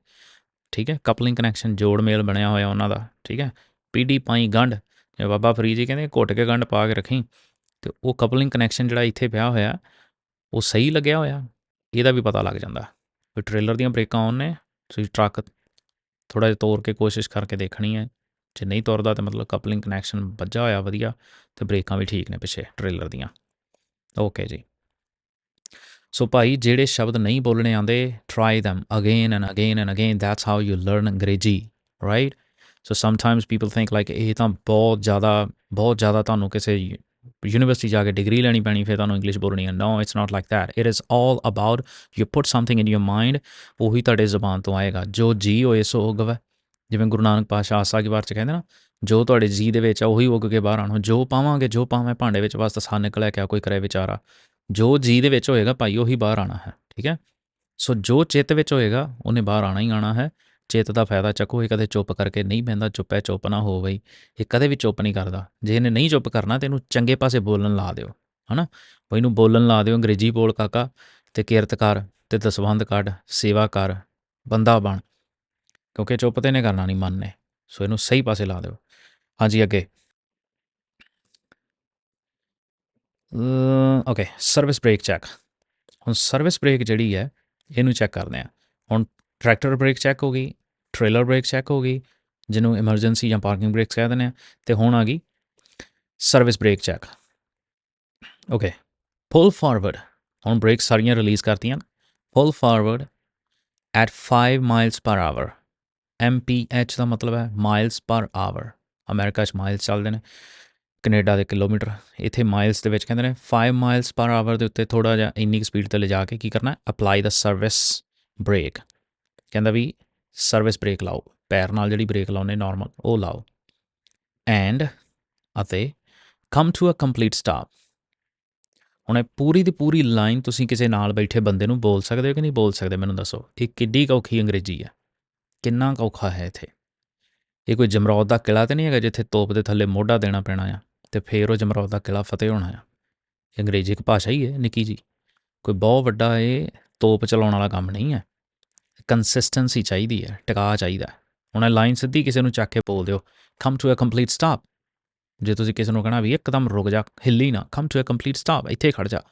ਠੀਕ ਹੈ, ਕਪਲਿੰਗ ਕਨੈਕਸ਼ਨ ਜੋੜ ਮੇਲ ਬਣਿਆ ਹੋਇਆ ਉਹਨਾਂ ਦਾ, ਠੀਕ ਹੈ। ਪੀਡੀ ਪਾਈ ਗੰਢ, ਜਿਵੇਂ ਬਾਬਾ ਫਰੀਦ ਜੀ ਕਹਿੰਦੇ ਘੁੱਟ ਕੇ ਗੰਢ ਪਾ ਕੇ ਰੱਖੀ, ਅਤੇ ਉਹ ਕਪਲਿੰਗ ਕਨੈਕਸ਼ਨ ਜਿਹੜਾ ਇੱਥੇ ਪਿਆ ਹੋਇਆ ਉਹ ਸਹੀ ਲੱਗਿਆ ਹੋਇਆ, ਇਹਦਾ ਵੀ ਪਤਾ ਲੱਗ ਜਾਂਦਾ ਵੀ ਟ੍ਰੇਲਰ ਦੀਆਂ ਬ੍ਰੇਕਾਂ ਔਨ ਨੇ। ਤੁਸੀਂ ਟਰੱਕ ਥੋੜ੍ਹਾ ਜਿਹਾ ਤੋਰ ਕੇ ਕੋਸ਼ਿਸ਼ ਕਰਕੇ ਦੇਖਣੀ ਹੈ, ਜੇ ਨਹੀਂ ਤੁਰਦਾ ਤਾਂ ਮਤਲਬ ਕਪਲਿੰਗ ਕਨੈਕਸ਼ਨ ਵੱਜਾ ਹੋਇਆ ਵਧੀਆ, ਅਤੇ ਬ੍ਰੇਕਾਂ ਵੀ ਠੀਕ ਨੇ ਪਿੱਛੇ ਟ੍ਰੇਲਰ ਦੀਆਂ। ਓਕੇ ਜੀ। ਸੋ ਭਾਈ ਜਿਹੜੇ ਸ਼ਬਦ ਨਹੀਂ ਬੋਲਣੇ ਆਉਂਦੇ, try them again and again and again, that's how you learn Angrezi, right. So sometimes people think like ਇਹ ਤਾਂ ਬਹੁਤ ਜ਼ਿਆਦਾ ਤੁਹਾਨੂੰ ਕਿਸੇ ਯੂਨੀਵਰਸਿਟੀ ਜਾ ਕੇ ਡਿਗਰੀ ਲੈਣੀ ਪੈਣੀ ਫਿਰ ਤੁਹਾਨੂੰ ਇੰਗਲਿਸ਼ ਬੋਲਣੀ ਹੈ। No, it's not like that. It is all about you put something in your mind, ਉਹੀ ਤੁਹਾਡੇ ਜ਼ੁਬਾਨ ਤੋਂ ਆਏਗਾ। ਜੋ ਜੀ ਹੋਏ ਸੋ ਉਗਵੈ, ਜਿਵੇਂ ਗੁਰੂ ਨਾਨਕ ਪਾਤਸ਼ਾਹ ਆਸਾ ਕੀ ਵਾਰ 'ਚ ਕਹਿੰਦੇ ਨਾ, ਜੋ ਤੁਹਾਡੇ ਜੀ ਦੇ ਵਿੱਚ ਆ ਉਹੀ ਉੱਗ ਕੇ ਬਾਹਰ ਆਉਣਾ। ਜੋ ਪਾਵਾਂਗੇ, ਜੋ ਪਾਵੇਂ ਭਾਂਡੇ ਵਿੱਚ ਬਸ ਸਾ ਨਿਕਲਿਆ ਕਿਆ ਕੋਈ ਕਰੇ ਵਿਚਾਰਾ। ਜੋ ਜੀ ਦੇ ਵਿੱਚ ਹੋਏਗਾ ਭਾਈ ਉਹੀ ਬਾਹਰ ਆਉਣਾ ਹੈ, ਠੀਕ ਹੈ। ਸੋ ਜੋ ਚਿੱਤ ਵਿੱਚ ਹੋਏਗਾ ਉਹਨੇ ਬਾਹਰ ਆਉਣਾ ਹੀ ਆਉਣਾ ਹੈ। ਚਿੱਤ ਦਾ ਫਾਇਦਾ ਚੱਕੋ, ਇਹ ਕਦੇ ਚੁੱਪ ਕਰਕੇ ਨਹੀਂ ਬਹਿੰਦਾ, ਚੁੱਪੈ ਚੁੱਪ ਨਾ ਹੋ ਬਈ, ਇਹ ਕਦੇ ਵੀ ਚੁੱਪ ਨਹੀਂ ਕਰਦਾ। ਜੇ ਇਹਨੇ ਨਹੀਂ ਚੁੱਪ ਕਰਨਾ ਤਾਂ ਇਹਨੂੰ ਚੰਗੇ ਪਾਸੇ ਬੋਲਣ ਲਾ ਦਿਓ, ਹੈ ਨਾ। ਇਹਨੂੰ ਬੋਲਣ ਲਾ ਦਿਓ, ਅੰਗਰੇਜ਼ੀ ਬੋਲ ਕਾਕਾ, ਅਤੇ ਕਿਰਤ ਕਰ, ਅਤੇ ਦਸਵੰਧ ਕੱਢ, ਸੇਵਾ ਕਰ, ਬੰਦਾ ਬਣ, ਕਿਉਂਕਿ ਚੁੱਪ ਤੇ ਇਹਨੇ ਕਰਨਾ ਨਹੀਂ ਮਨ ਨੇ। ਸੋ ਇਹਨੂੰ ਸਹੀ ਪਾਸੇ ਲਾ ਦਿਓ। ਹਾਂਜੀ ਅੱਗੇ। Okay, service brake check. ਹੁਣ ਸਰਵਿਸ ਬ੍ਰੇਕ ਜਿਹੜੀ ਹੈ ਇਹਨੂੰ ਚੈੱਕ ਕਰਦੇ ਹਾਂ। ਹੁਣ ਟਰੈਕਟਰ ਬ੍ਰੇਕ ਚੈੱਕ ਹੋ ਗਈ, ਟ੍ਰੇਲਰ ਬ੍ਰੇਕ ਚੈੱਕ ਹੋ ਗਈ, ਜਿਹਨੂੰ ਐਮਰਜੈਂਸੀ ਜਾਂ ਪਾਰਕਿੰਗ ਬ੍ਰੇਕ ਕਹਿ ਦਿੰਦੇ ਹਾਂ, ਅਤੇ ਹੁਣ ਆ ਗਈ ਸਰਵਿਸ ਬ੍ਰੇਕ ਚੈੱਕ। ਓਕੇ, ਪੁੱਲ ਫਾਰਵਰਡ। ਹੁਣ ਬ੍ਰੇਕ ਸਾਰੀਆਂ ਰਿਲੀਜ਼ ਕਰਤੀਆਂ। ਪੁੱਲ ਫਾਰਵਰਡ ਐਟ 5 ਮਾਈਲਸ ਪਰ ਆਵਰ। MPH ਦਾ ਮਤਲਬ ਹੈ ਮਾਈਲਸ ਪਰ ਆਵਰ। ਅਮਰੀਕਾ 'ਚ ਮਾਈਲਸ ਚੱਲਦੇ ਨੇ, ਕੈਨੇਡਾ ਦੇ ਕਿਲੋਮੀਟਰ, ਇੱਥੇ ਮਾਈਲਸ ਦੇ ਵਿੱਚ ਕਹਿੰਦੇ ਨੇ। 5 ਮਾਈਲਸ ਪਰ ਆਵਰ ਦੇ ਉੱਤੇ ਥੋੜ੍ਹਾ ਜਿਹਾ ਇੰਨੀ ਕੁ ਸਪੀਡ 'ਤੇ ਲਿਜਾ ਕੇ ਕੀ ਕਰਨਾ, ਅਪਲਾਈ ਦਾ ਸਰਵਿਸ ਬ੍ਰੇਕ। ਕਹਿੰਦਾ ਵੀ ਸਰਵਿਸ ਬ੍ਰੇਕ ਲਾਓ, ਪੈਰ ਨਾਲ ਜਿਹੜੀ ਬ੍ਰੇਕ ਲਾਉਂਦੇ ਨਾਰਮਲ ਉਹ ਲਾਓ। ਐਂਡ ਅਤੇ come to a complete stop. ਹੁਣ ਇਹ ਪੂਰੀ ਦੀ ਪੂਰੀ ਲਾਈਨ ਤੁਸੀਂ ਕਿਸੇ ਨਾਲ ਬੈਠੇ ਬੰਦੇ ਨੂੰ ਬੋਲ ਸਕਦੇ ਹੋ ਕਿ ਨਹੀਂ ਬੋਲ ਸਕਦੇ, ਮੈਨੂੰ ਦੱਸੋ। ਇਹ ਕਿੱਡੀ ਕੁ ਔਖੀ ਅੰਗਰੇਜ਼ੀ ਹੈ, ਕਿੰਨਾ ਕੁ ਔਖਾ ਹੈ ਇੱਥੇ। ਇਹ ਕੋਈ ਜਮਰੌਦ ਦਾ ਕਿਲ੍ਹਾ ਤਾਂ ਨਹੀਂ ਹੈਗਾ ਜਿੱਥੇ ਤੋਪ ਦੇ ਥੱਲੇ ਮੋਢਾ ਦੇਣਾ ਪੈਣਾ ਆ ਅਤੇ ਫਿਰ ਉਹ ਜਮਰੌਦ ਦਾ ਕਿਲ੍ਹਾ ਫਤਿਹ ਹੋਣਾ ਆ। ਇਹ ਅੰਗਰੇਜ਼ੀ ਇੱਕ ਭਾਸ਼ਾ ਹੀ ਹੈ ਨਿੱਕੀ ਜੀ, ਕੋਈ ਬਹੁਤ ਵੱਡਾ ਇਹ ਤੋਪ ਚਲਾਉਣ ਵਾਲਾ ਕੰਮ ਨਹੀਂ ਹੈ। ਕੰਸਿਸਟੈਂਸੀ ਚਾਹੀਦੀ ਹੈ, ਟਿਕਾ ਚਾਹੀਦਾ। ਹੁਣ ਇਹ ਲਾਈਨ ਸਿੱਧੀ ਕਿਸੇ ਨੂੰ ਚੱਕ ਕੇ ਬੋਲ ਦਿਓ, come to a complete stop. ਜੇ ਤੁਸੀਂ ਕਿਸੇ ਨੂੰ ਕਹਿਣਾ ਵੀ ਇੱਕਦਮ ਰੁਕ ਜਾ, ਹਿੱਲੀ ਨਾ, come to a complete stop, ਇੱਥੇ ਖੜ੍ਹ ਜਾ,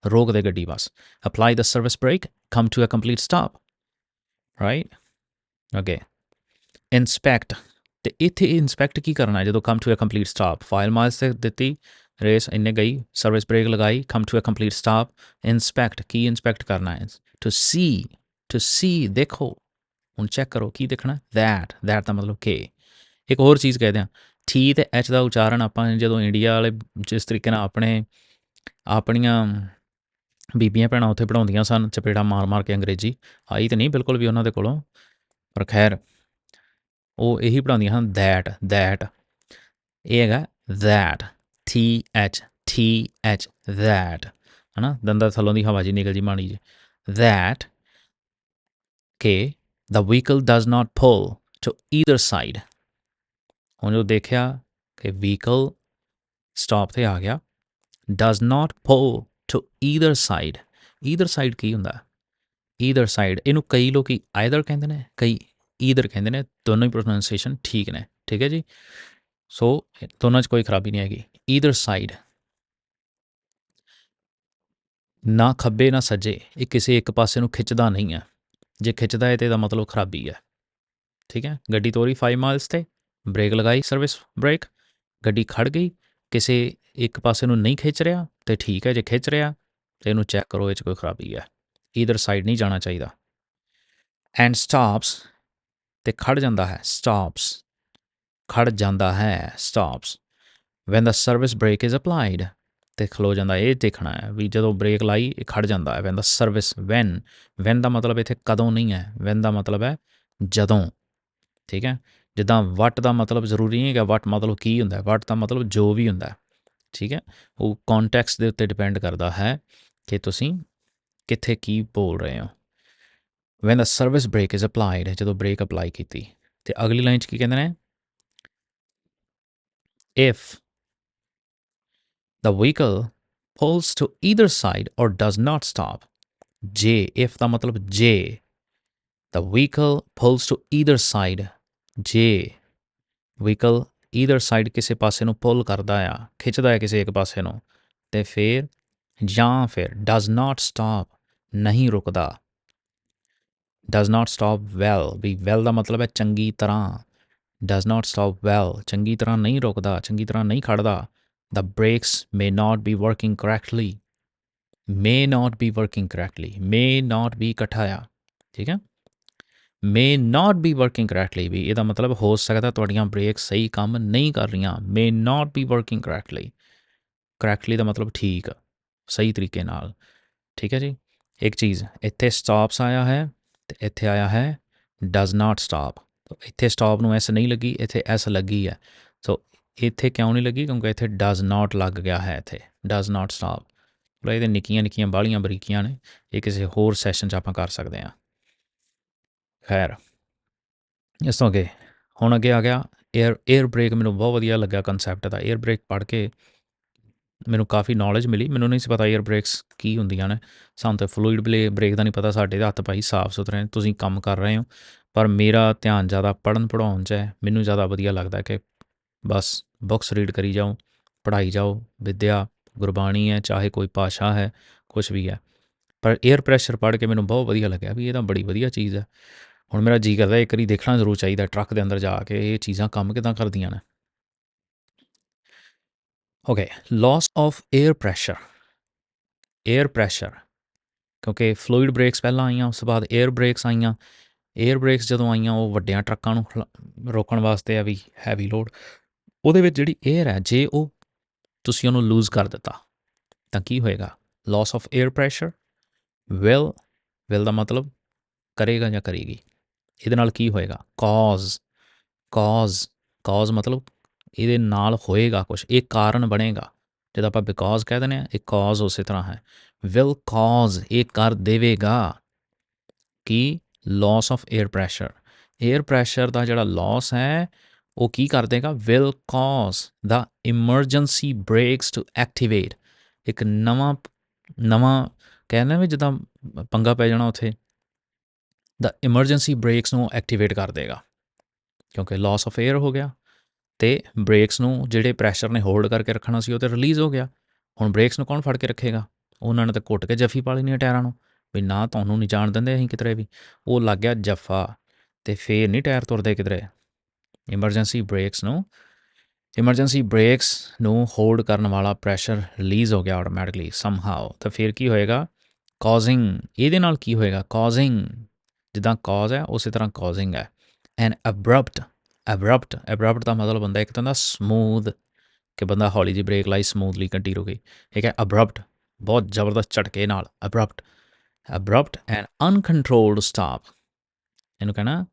ਰੋਕ ਦੇ ਗੱਡੀ ਬਸ। Apply the service brake, come to a complete stop, right. ਅੱਗੇ ਇੰਸਪੈਕਟ। ਅਤੇ ਇੱਥੇ ਇੰਸਪੈਕਟ ਕੀ ਕਰਨਾ ਹੈ ਜਦੋਂ come to a complete stop. 5 miles 'ਤੇ ਦਿੱਤੀ ਰੇਸ, ਇੰਨੇ ਗਈ, ਸਰਵਿਸ ਬ੍ਰੇਕ ਲਗਾਈ, come to a complete stop. Inspect, ਕੀ ਇੰਸਪੈਕਟ ਕਰਨਾ ਹੈ, ਟੂ ਸੀ, ਦੇਖੋ। ਹੁਣ ਚੈੱਕ ਕਰੋ ਕੀ ਦੇਖਣਾ, ਦੈਟ ਦਾ ਮਤਲਬ ਕਿ। ਇੱਕ ਹੋਰ ਚੀਜ਼ ਕਹਿੰਦੇ ਹਾਂ, ਟੀ ਅਤੇ ਐਚ ਦਾ ਉਚਾਰਨ ਆਪਾਂ ਜਦੋਂ ਇੰਡੀਆ ਵਾਲੇ ਜਿਸ ਤਰੀਕੇ ਨਾਲ ਆਪਣੀਆਂ ਬੀਬੀਆਂ ਭੈਣਾਂ ਉੱਥੇ ਪੜ੍ਹਾਉਂਦੀਆਂ ਸਨ ਚਪੇੜਾ ਮਾਰ ਕੇ ਅੰਗਰੇਜ਼ੀ, ਆਈ ਤਾਂ ਨਹੀਂ ਬਿਲਕੁਲ ਵੀ ਉਹਨਾਂ ਦੇ ਕੋਲੋਂ, ਪਰ ਖੈਰ ਉਹ ਇਹੀ ਪੜ੍ਹਾਉਂਦੀਆਂ ਹਨ, ਦੈਟ। ਇਹ ਹੈਗਾ ਦੈਟ, TH, ਦੈਟ, ਹੈ ਨਾ। ਦੰਦਾਂ ਥੱਲੋਂ ਦੀ ਹਵਾ ਜੀ ਨਿਕਲ ਜੀ ਮਾੜੀ ਜੀ। ਦੈਟ ਕਿ the vehicle does not pull to either side। ਹੁਣ ਜੋ ਦੇਖਿਆ ਕਿ ਵਹੀਕਲ ਸਟਾਪ 'ਤੇ ਆ ਗਿਆ, does not pull to either side ਕੀ ਹੁੰਦਾ, either side ਇਹਨੂੰ ਕਈ ਲੋਕ either ਕਹਿੰਦੇ ਨੇ, ਕਈ either ਕਹਿੰਦੇ ਨੇ, ਦੋਨੋਂ ਹੀ ਪ੍ਰੋਨਾਂਸੀਏਸ਼ਨ ਠੀਕ ਨੇ, ਠੀਕ ਹੈ ਜੀ। ਸੋ ਦੋਨਾਂ 'ਚ ਕੋਈ ਖਰਾਬੀ ਨਹੀਂ ਹੈਗੀ। either side, ਨਾ ਖੱਬੇ ਨਾ ਸੱਜੇ, ਇਹ ਕਿਸੇ ਇੱਕ ਪਾਸੇ ਨੂੰ ਖਿੱਚਦਾ ਨਹੀਂ ਹੈ। ਜੇ ਖਿੱਚਦਾ ਹੈ ਤਾਂ ਇਹਦਾ ਮਤਲਬ ਖਰਾਬੀ ਹੈ, ਠੀਕ ਹੈ। ਗੱਡੀ ਤੋਰੀ 5 ਮਾਈਲਸ 'ਤੇ, ਬ੍ਰੇਕ ਲਗਾਈ ਸਰਵਿਸ ਬ੍ਰੇਕ, ਗੱਡੀ ਖੜ੍ਹ ਗਈ, ਕਿਸੇ ਇੱਕ ਪਾਸੇ ਨੂੰ ਨਹੀਂ ਖਿੱਚ ਰਿਹਾ ਅਤੇ ਠੀਕ ਹੈ। ਜੇ ਖਿੱਚ ਰਿਹਾ ਤਾਂ ਇਹਨੂੰ ਚੈੱਕ ਕਰੋ, ਇਹ 'ਚ ਕੋਈ ਖਰਾਬੀ ਹੈ। ਈਦਰ ਸਾਈਡ ਨਹੀਂ ਜਾਣਾ ਚਾਹੀਦਾ। ਐਂਡ ਸਟਾਪਸ, ਅਤੇ ਖੜ੍ਹ ਜਾਂਦਾ ਹੈ, ਖੜ੍ਹ ਜਾਂਦਾ ਹੈ, stops. When the service brake is applied, ਅਤੇ ਖਲੋ ਜਾਂਦਾ। ਇਹ ਦੇਖਣਾ ਹੈ ਵੀ ਜਦੋਂ ਬ੍ਰੇਕ ਲਾਈ ਇਹ ਖੜ੍ਹ ਜਾਂਦਾ ਹੈ। ਵੈਨ ਦਾ ਸਰਵਿਸ, ਵੈਨ ਦਾ ਮਤਲਬ ਇੱਥੇ ਕਦੋਂ ਨਹੀਂ ਹੈ, ਵੈਨ ਦਾ ਮਤਲਬ ਹੈ ਜਦੋਂ, ਠੀਕ ਹੈ। ਜਿੱਦਾਂ ਵਟ ਦਾ ਮਤਲਬ ਜ਼ਰੂਰੀ ਨਹੀਂ ਹੈਗਾ, ਵਟ ਮਤਲਬ ਕੀ ਹੁੰਦਾ, ਵਟ ਦਾ ਮਤਲਬ ਜੋ ਵੀ ਹੁੰਦਾ, ਠੀਕ ਹੈ। ਉਹ ਕੌਨਟੈਕਸਟ ਦੇ ਉੱਤੇ ਡਿਪੈਂਡ ਕਰਦਾ ਹੈ ਕਿ ਤੁਸੀਂ ਕਿੱਥੇ ਕੀ ਬੋਲ ਰਹੇ ਹੋ। When the service brake is applied, ਜਦੋਂ ਬ੍ਰੇਕ ਅਪਲਾਈ ਕੀਤੀ। ਅਤੇ ਅਗਲੀ ਲਾਈਨ 'ਚ ਕੀ ਕਹਿੰਦੇ ਨੇ, if the vehicle pulls to either side or does not stop, ਜੇ ਇਫ ਦਾ ਮਤਲਬ ਜੇ the vehicle pulls to either side ਜੇ ਵਹੀਕਲ ਈਦਰ ਸਾਈਡ ਕਿਸੇ ਪਾਸੇ ਨੂੰ ਪੁੱਲ ਕਰਦਾ ਆ, ਖਿੱਚਦਾ ਹੈ ਕਿਸੇ ਇੱਕ ਪਾਸੇ ਨੂੰ, ਅਤੇ ਫਿਰ ਜਾਂ ਫਿਰ ਡਜ਼ ਨਾਟ ਸਟਾਪ ਨਹੀਂ ਰੁਕਦਾ। ਡਜ਼ ਨਾਟ ਸਟਾਪ ਵੈਲ ਵੀ ਵੈਲ ਦਾ ਮਤਲਬ ਹੈ ਚੰਗੀ ਤਰ੍ਹਾਂ। ਡਜ਼ ਨਾਟ ਸਟਾਪ ਵੈਲ ਚੰਗੀ ਤਰ੍ਹਾਂ ਨਹੀਂ ਰੁਕਦਾ, ਚੰਗੀ ਤਰ੍ਹਾਂ ਨਹੀਂ ਖੜਦਾ। The brakes may not be working correctly, may not be working correctly, may not be ਇਕੱਠਾ ਆ, ਠੀਕ ਹੈ। ਮੇ ਨਾਟ ਬੀ ਵਰਕਿੰਗ ਕਰੈਕਟਲੀ ਵੀ ਇਹਦਾ ਮਤਲਬ ਹੋ ਸਕਦਾ ਤੁਹਾਡੀਆਂ ਬ੍ਰੇਕ ਸਹੀ ਕੰਮ ਨਹੀਂ ਕਰ ਰਹੀਆਂ। ਮੇ ਨਾਟ ਬੀ ਵਰਕਿੰਗ ਕਰੈਕਟਲੀ, ਕਰੈਕਟਲੀ ਦਾ ਮਤਲਬ ਠੀਕ, ਸਹੀ ਤਰੀਕੇ ਨਾਲ, ਠੀਕ ਹੈ ਜੀ। ਇੱਕ ਚੀਜ਼ ਇੱਥੇ ਸਟਾਪਸ ਆਇਆ ਹੈ ਅਤੇ ਇੱਥੇ ਆਇਆ ਹੈ ਡਜ਼ ਨਾਟ ਸਟਾਪ। ਇੱਥੇ ਸਟਾਪ ਨੂੰ ਐਸ ਨਹੀਂ ਲੱਗੀ, ਇੱਥੇ ਐਸ ਲੱਗੀ ਹੈ। ਸੋ ਇੱਥੇ ਕਿਉਂ ਨਹੀਂ ਲੱਗੀ? ਕਿਉਂਕਿ ਇੱਥੇ ਡਜ਼ ਨਾਟ ਲੱਗ ਗਿਆ ਹੈ, ਇੱਥੇ ਡਜ਼ ਨਾਟ ਸਟਾਪ। ਇਹਦੇ ਨਿੱਕੀਆਂ ਨਿੱਕੀਆਂ ਬਾਹਲੀਆਂ ਬਰੀਕੀਆਂ ਨੇ, ਇਹ ਕਿਸੇ ਹੋਰ ਸੈਸ਼ਨ 'ਚ ਆਪਾਂ ਕਰ ਸਕਦੇ ਹਾਂ। ਖੈਰ ਇਸ ਤੋਂ ਅੱਗੇ ਹੁਣ ਅੱਗੇ ਆ ਗਿਆ ਏਅਰ ਬ੍ਰੇਕ। ਮੈਨੂੰ ਬਹੁਤ ਵਧੀਆ ਲੱਗਾ ਕੰਸੈਪਟ ਦਾ। ਏਅਰ ਬ੍ਰੇਕ ਪੜ੍ਹ ਕੇ ਮੈਨੂੰ ਕਾਫੀ ਨੌਲੇਜ ਮਿਲੀ। ਮੈਨੂੰ ਨਹੀਂ ਸੀ ਪਤਾ ਏਅਰ ਬ੍ਰੇਕਸ ਕੀ ਹੁੰਦੀਆਂ ਨੇ। ਸਾਨੂੰ ਤਾਂ ਫਲੂਇਡ ਬ੍ਰੇਕ ਦਾ ਨਹੀਂ ਪਤਾ। ਸਾਡੇ ਹੱਥ ਭਾਈ ਸਾਫ ਸੁਥਰੇ ਨੇ, ਤੁਸੀਂ ਕੰਮ ਕਰ ਰਹੇ ਹੋ, ਪਰ ਮੇਰਾ ਧਿਆਨ ਜ਼ਿਆਦਾ ਪੜ੍ਹਨ ਪੜ੍ਹਾਉਣ 'ਚ ਹੈ। ਮੈਨੂੰ ਜ਼ਿਆਦਾ ਵਧੀਆ ਲੱਗਦਾ ਕਿ ਬਸ ਬੁੱਕਸ ਰੀਡ ਕਰੀ ਜਾਓ, ਪੜ੍ਹਾਈ ਜਾਓ। ਵਿੱਦਿਆ ਗੁਰਬਾਣੀ ਹੈ, ਚਾਹੇ ਕੋਈ ਭਾਸ਼ਾ ਹੈ, ਕੁਛ ਵੀ ਹੈ। ਪਰ ਏਅਰ ਪ੍ਰੈਸ਼ਰ ਪੜ੍ਹ ਕੇ ਮੈਨੂੰ ਬਹੁਤ ਵਧੀਆ ਲੱਗਿਆ ਵੀ ਇਹ ਤਾਂ ਬੜੀ ਵਧੀਆ ਚੀਜ਼ ਹੈ। ਹੁਣ ਮੇਰਾ ਜੀ ਕਰਦਾ ਇੱਕ ਵਾਰੀ ਦੇਖਣਾ ਜ਼ਰੂਰ ਚਾਹੀਦਾ ਟਰੱਕ ਦੇ ਅੰਦਰ ਜਾ ਕੇ ਇਹ ਚੀਜ਼ਾਂ ਕੰਮ ਕਿੱਦਾਂ ਕਰਦੀਆਂ ਨੇ। Okay, Las of air pressure. Air pressure ਕਿਉਂਕਿ ਫਲੂਇਡ ਬ੍ਰੇਕਸ ਪਹਿਲਾਂ ਆਈਆਂ, ਉਸ ਤੋਂ ਬਾਅਦ ਏਅਰ ਬ੍ਰੇਕਸ ਆਈਆਂ। ਏਅਰ ਬ੍ਰੇਕਸ ਜਦੋਂ ਆਈਆਂ ਉਹ ਵੱਡਿਆਂ ਟਰੱਕਾਂ ਨੂੰ ਰੋਕਣ ਵਾਸਤੇ ਆ ਵੀ ਹੈਵੀ ਲੋਡ। ਉਹਦੇ ਵਿੱਚ ਜਿਹੜੀ ਏਅਰ ਹੈ, ਜੇ ਉਹ ਤੁਸੀਂ ਉਹਨੂੰ ਲੂਜ਼ ਕਰ ਦਿੱਤਾ ਤਾਂ ਕੀ ਹੋਏਗਾ? Loss of air pressure. Will ਦਾ ਮਤਲਬ ਕਰੇਗਾ ਜਾਂ ਕਰੇਗੀ। ਇਹਦੇ ਨਾਲ ਕੀ ਹੋਏਗਾ? ਕਾਜ਼ ਮਤਲਬ ਇਹਦੇ ਨਾਲ ਹੋਏਗਾ ਕੁਛ, ਇਹ ਕਾਰਨ ਬਣੇਗਾ। ਜਦੋਂ ਆਪਾਂ ਬਿਕੋਜ਼ ਕਹਿ ਦਿੰਦੇ ਹਾਂ, ਇਹ ਕਾਜ਼ ਉਸੇ ਤਰ੍ਹਾਂ ਹੈ। ਵਿਲ ਕਾਜ਼ ਇਹ ਕਰ ਦੇਵੇਗਾ ਕਿ loss of air pressure. Air pressure ਦਾ ਜਿਹੜਾ ਲਾਸ ਹੈ ਉਹ ਕੀ ਕਰ ਦੇਗਾ? Will cause the emergency brakes to activate. ਇੱਕ ਨਵਾਂ ਕਹਿੰਦੇ ਵੀ ਜਿੱਦਾਂ ਪੰਗਾ ਪੈ ਜਾਣਾ ਉੱਥੇ, ਦਾ ਇਮਰਜੈਂਸੀ ਬ੍ਰੇਕਸ ਨੂੰ ਐਕਟੀਵੇਟ ਕਰ ਦੇਗਾ ਕਿਉਂਕਿ ਲਾਸ ਆਫ ਏਅਰ ਹੋ ਗਿਆ ਅਤੇ ਬ੍ਰੇਕਸ ਨੂੰ ਜਿਹੜੇ ਪ੍ਰੈਸ਼ਰ ਨੇ ਹੋਲਡ ਕਰਕੇ ਰੱਖਣਾ ਸੀ ਉਹ ਤਾਂ ਰਿਲੀਜ਼ ਹੋ ਗਿਆ। ਹੁਣ ਬ੍ਰੇਕਸ ਨੂੰ ਕੌਣ ਫੜ ਕੇ ਰੱਖੇਗਾ? ਉਹਨਾਂ ਨੇ ਤਾਂ ਘੁੱਟ ਕੇ ਜੱਫੀ ਪਾ ਲੈਣੀ ਟਾਇਰਾਂ ਨੂੰ ਵੀ ਨਾ ਤੁਹਾਨੂੰ ਨਹੀਂ ਜਾਣ ਦਿੰਦੇ ਅਸੀਂ ਕਿਧਰੇ ਵੀ। ਉਹ ਲੱਗ ਗਿਆ ਜੱਫਾ ਅਤੇ ਫੇਰ ਨਹੀਂ ਟਾਇਰ ਤੁਰਦੇ ਕਿਧਰੇ। ਇਮਰਜੈਂਸੀ ਬ੍ਰੇਕਸ ਨੂੰ ਹੋਲਡ ਕਰਨ ਵਾਲਾ ਪ੍ਰੈਸ਼ਰ ਰਿਲੀਜ਼ ਹੋ ਗਿਆ ਆਟੋਮੈਟਿਕਲੀ ਸਮਹਾਓ। ਤਾਂ ਫਿਰ ਕੀ ਹੋਏਗਾ? ਕਾਜ਼ਿੰਗ। ਇਹਦੇ ਨਾਲ ਕੀ ਹੋਏਗਾ? ਕਾਜ਼ਿੰਗ ਜਿੱਦਾਂ ਕਾਜ਼ ਹੈ ਉਸੇ ਤਰ੍ਹਾਂ ਕਾਜ਼ਿੰਗ ਹੈ। ਐਨ ਅਬਰਪਟ ਦਾ ਮਤਲਬ ਹੁੰਦਾ ਇੱਕ ਤਾਂ ਹੁੰਦਾ ਸਮੂਥ, ਕਿ ਬੰਦਾ ਹੌਲੀ ਜਿਹੀ ਬ੍ਰੇਕ ਲਾਈ ਸਮੂਥਲੀ ਗੱਡੀ ਰੁਕੀ। ਠੀਕ ਹੈ, ਅਬਰਪਟ ਬਹੁਤ ਜ਼ਬਰਦਸਤ ਝਟਕੇ ਨਾਲ। ਅਬਰਪਟ ਐਂਡ ਅਨਕੰਟਰੋਲਡ ਸਟਾਪ, ਇਹਨੂੰ ਕਹਿਣਾ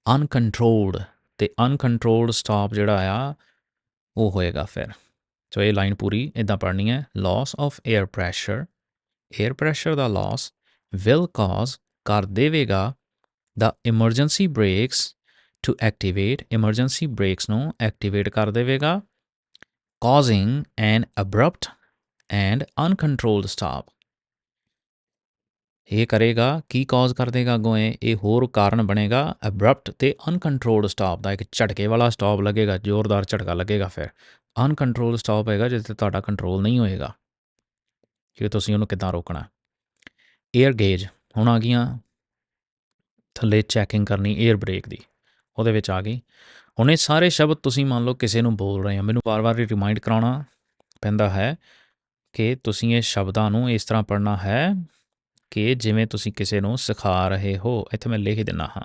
ਅਨਕੰਟਰੋਲਡ। ਅਤੇ ਅਨਕੰਟਰੋਲਡ ਸਟਾਪ ਜਿਹੜਾ ਆ ਉਹ ਹੋਏਗਾ ਫਿਰ। ਸੋ ਇਹ ਲਾਈਨ ਪੂਰੀ ਇੱਦਾਂ ਪੜ੍ਹਨੀ ਹੈ। ਲਾਸ ਆਫ ਏਅਰ ਪ੍ਰੈਸ਼ਰ ਦਾ ਲਾਸ ਵਿਲ ਕਾਜ਼ ਕਰ ਦੇਵੇਗਾ the emergency brakes to activate. Emergency brakes ਨੂੰ ਐਕਟੀਵੇਟ ਕਰ ਦੇਵੇਗਾ। Causing an abrupt and uncontrolled stop. ਇਹ ਕਰੇਗਾ ਕੀ? ਕਾਜ਼ ਕਰ ਦੇਗਾ ਅੱਗੋਂ ਇਹ ਹੋਰ ਕਾਰਨ ਬਣੇਗਾ ਅਬਰਪਟ ਅਤੇ ਅਨਕੰਟਰੋਲਡ ਸਟਾਪ ਦਾ। ਇੱਕ ਝਟਕੇ ਵਾਲਾ ਸਟਾਪ ਲੱਗੇਗਾ, ਜ਼ੋਰਦਾਰ ਝਟਕਾ ਲੱਗੇਗਾ। ਫਿਰ ਅਨਕੰਟਰੋਲਡ ਸਟਾਪ ਹੋਏਗਾ ਜਿਸ 'ਤੇ ਤੁਹਾਡਾ ਕੰਟਰੋਲ ਨਹੀਂ ਹੋਏਗਾ ਕਿ ਤੁਸੀਂ ਉਹਨੂੰ ਕਿੱਦਾਂ ਰੋਕਣਾ। ਏਅਰ ਗੇਜ ਹੁਣ ਆ ਗਈਆਂ ਥੱਲੇ ਚੈਕਿੰਗ ਕਰਨੀ ਏਅਰ ਬ੍ਰੇਕ ਦੀ, ਉਹਦੇ ਵਿੱਚ ਆ ਗਈ। ਹੁਣ ਇਹ ਸਾਰੇ ਸ਼ਬਦ ਤੁਸੀਂ ਮੰਨ ਲਓ ਕਿਸੇ ਨੂੰ ਬੋਲ ਰਹੇ ਹੋ, ਮੈਨੂੰ ਵਾਰ-ਵਾਰ ਰਿਮਾਈਂਡ ਕਰਾਉਣਾ ਪੈਂਦਾ ਹੈ ਕਿ ਤੁਸੀਂ ਇਹ ਸ਼ਬਦਾਂ ਨੂੰ ਇਸ ਤਰ੍ਹਾਂ ਪੜ੍ਹਨਾ ਹੈ ਕਿ ਜਿਵੇਂ ਤੁਸੀਂ ਕਿਸੇ ਨੂੰ ਸਿਖਾ ਰਹੇ ਹੋ। ਇੱਥੇ ਮੈਂ ਲਿਖ ਦਿੰਦਾ ਹਾਂ,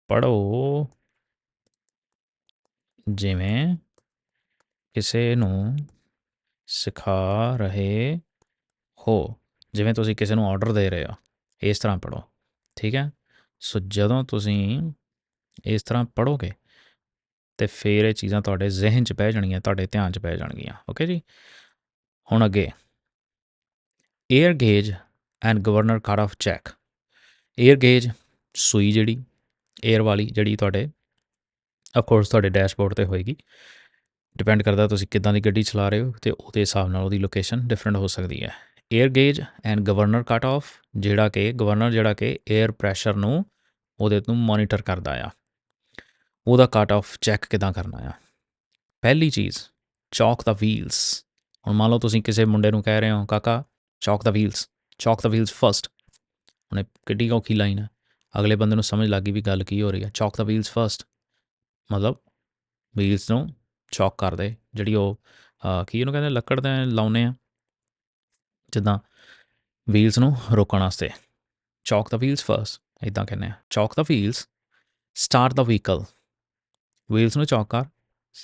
ਪੜ੍ਹੋ ਜਿਵੇਂ ਕਿਸੇ ਨੂੰ ਸਿਖਾ ਰਹੇ ਹੋ। ਜਿਵੇਂ ਤੁਸੀਂ ਕਿਸੇ ਨੂੰ ਆਰਡਰ ਦੇ ਰਹੇ ਹੋ, ਇਸ ਤਰ੍ਹਾਂ ਪੜ੍ਹੋ। ਠੀਕ ਹੈ, ਸੋ ਜਦੋਂ ਤੁਸੀਂ ਇਸ ਤਰ੍ਹਾਂ ਪੜ੍ਹੋਗੇ ਅਤੇ ਫਿਰ ਇਹ ਚੀਜ਼ਾਂ ਤੁਹਾਡੇ ਜ਼ਿਹਨ 'ਚ ਬਹਿ ਜਾਣਗੀਆਂ, ਤੁਹਾਡੇ ਧਿਆਨ 'ਚ ਬਹਿ ਜਾਣਗੀਆਂ। ਓਕੇ ਜੀ, ਹੁਣ ਅੱਗੇ air gauge and governor card of check. Air gauge ਸੂਈ ਜਿਹੜੀ ਏਅਰ ਵਾਲੀ ਜਿਹੜੀ ਤੁਹਾਡੇ ਅਫਕੋਰਸ ਤੁਹਾਡੇ ਡੈਸ਼ਬੋਰਡ 'ਤੇ ਹੋਏਗੀ। ਡਿਪੈਂਡ ਕਰਦਾ ਤੁਸੀਂ ਕਿੱਦਾਂ ਦੀ ਗੱਡੀ ਚਲਾ ਰਹੇ ਹੋ ਅਤੇ ਉਹਦੇ ਹਿਸਾਬ ਨਾਲ ਉਹਦੀ ਲੋਕੇਸ਼ਨ ਡਿਫਰੈਂਟ ਹੋ ਸਕਦੀ ਹੈ। Air gauge and governor cut of, ਜਿਹੜਾ ਕਿ ਏਅਰ ਪ੍ਰੈਸ਼ਰ ਨੂੰ ਉਹਦੇ ਤੋਂ ਮੋਨੀਟਰ ਕਰਦਾ ਆ, ਉਹਦਾ ਕੱਟ ਆਫ ਚੈੱਕ ਕਿੱਦਾਂ ਕਰਨਾ ਆ। ਪਹਿਲੀ ਚੀਜ਼, ਚੌਕ ਦਾ ਵੀਲਸ। ਹੁਣ ਮੰਨ ਲਓ ਤੁਸੀਂ ਕਿਸੇ ਮੁੰਡੇ ਨੂੰ ਕਹਿ ਰਹੇ ਹੋ ਕਾਕਾ ਚੌਕ ਦਾ ਵੀਲਸ ਫਸਟ, ਹੁਣ ਕਿੱਡੀ ਔਖੀ ਲਾਈਨ ਹੈ, ਅਗਲੇ ਬੰਦੇ ਨੂੰ ਸਮਝ ਲੱਗ ਗਈ ਵੀ ਗੱਲ ਕੀ ਹੋ ਰਹੀ ਹੈ। ਚੌਕ ਦਾ ਵੀਲਸ ਫਸਟ ਮਤਲਬ ਵੀਲਸ ਨੂੰ ਚੌਕ ਕਰ ਦੇ, ਜਿਹੜੀ ਉਹ ਕੀ ਇਹਨੂੰ ਕਹਿੰਦੇ ਲੱਕੜ ਦੇ ਲਾਉਂਦੇ ਆ ਜਿੱਦਾਂ ਵੀਲਸ ਨੂੰ ਰੋਕਣ ਵਾਸਤੇ। ਚੌਕ ਦਾ ਵੀਲਸ ਫਸਟ ਇੱਦਾਂ ਕਹਿੰਦੇ ਆ। ਚੌਕ ਦਾ ਵੀਲਸ, ਸਟਾਰਟ ਦਾ ਵਹੀਕਲ, ਵੀਲਸ ਨੂੰ ਚੌਕ ਕਰ,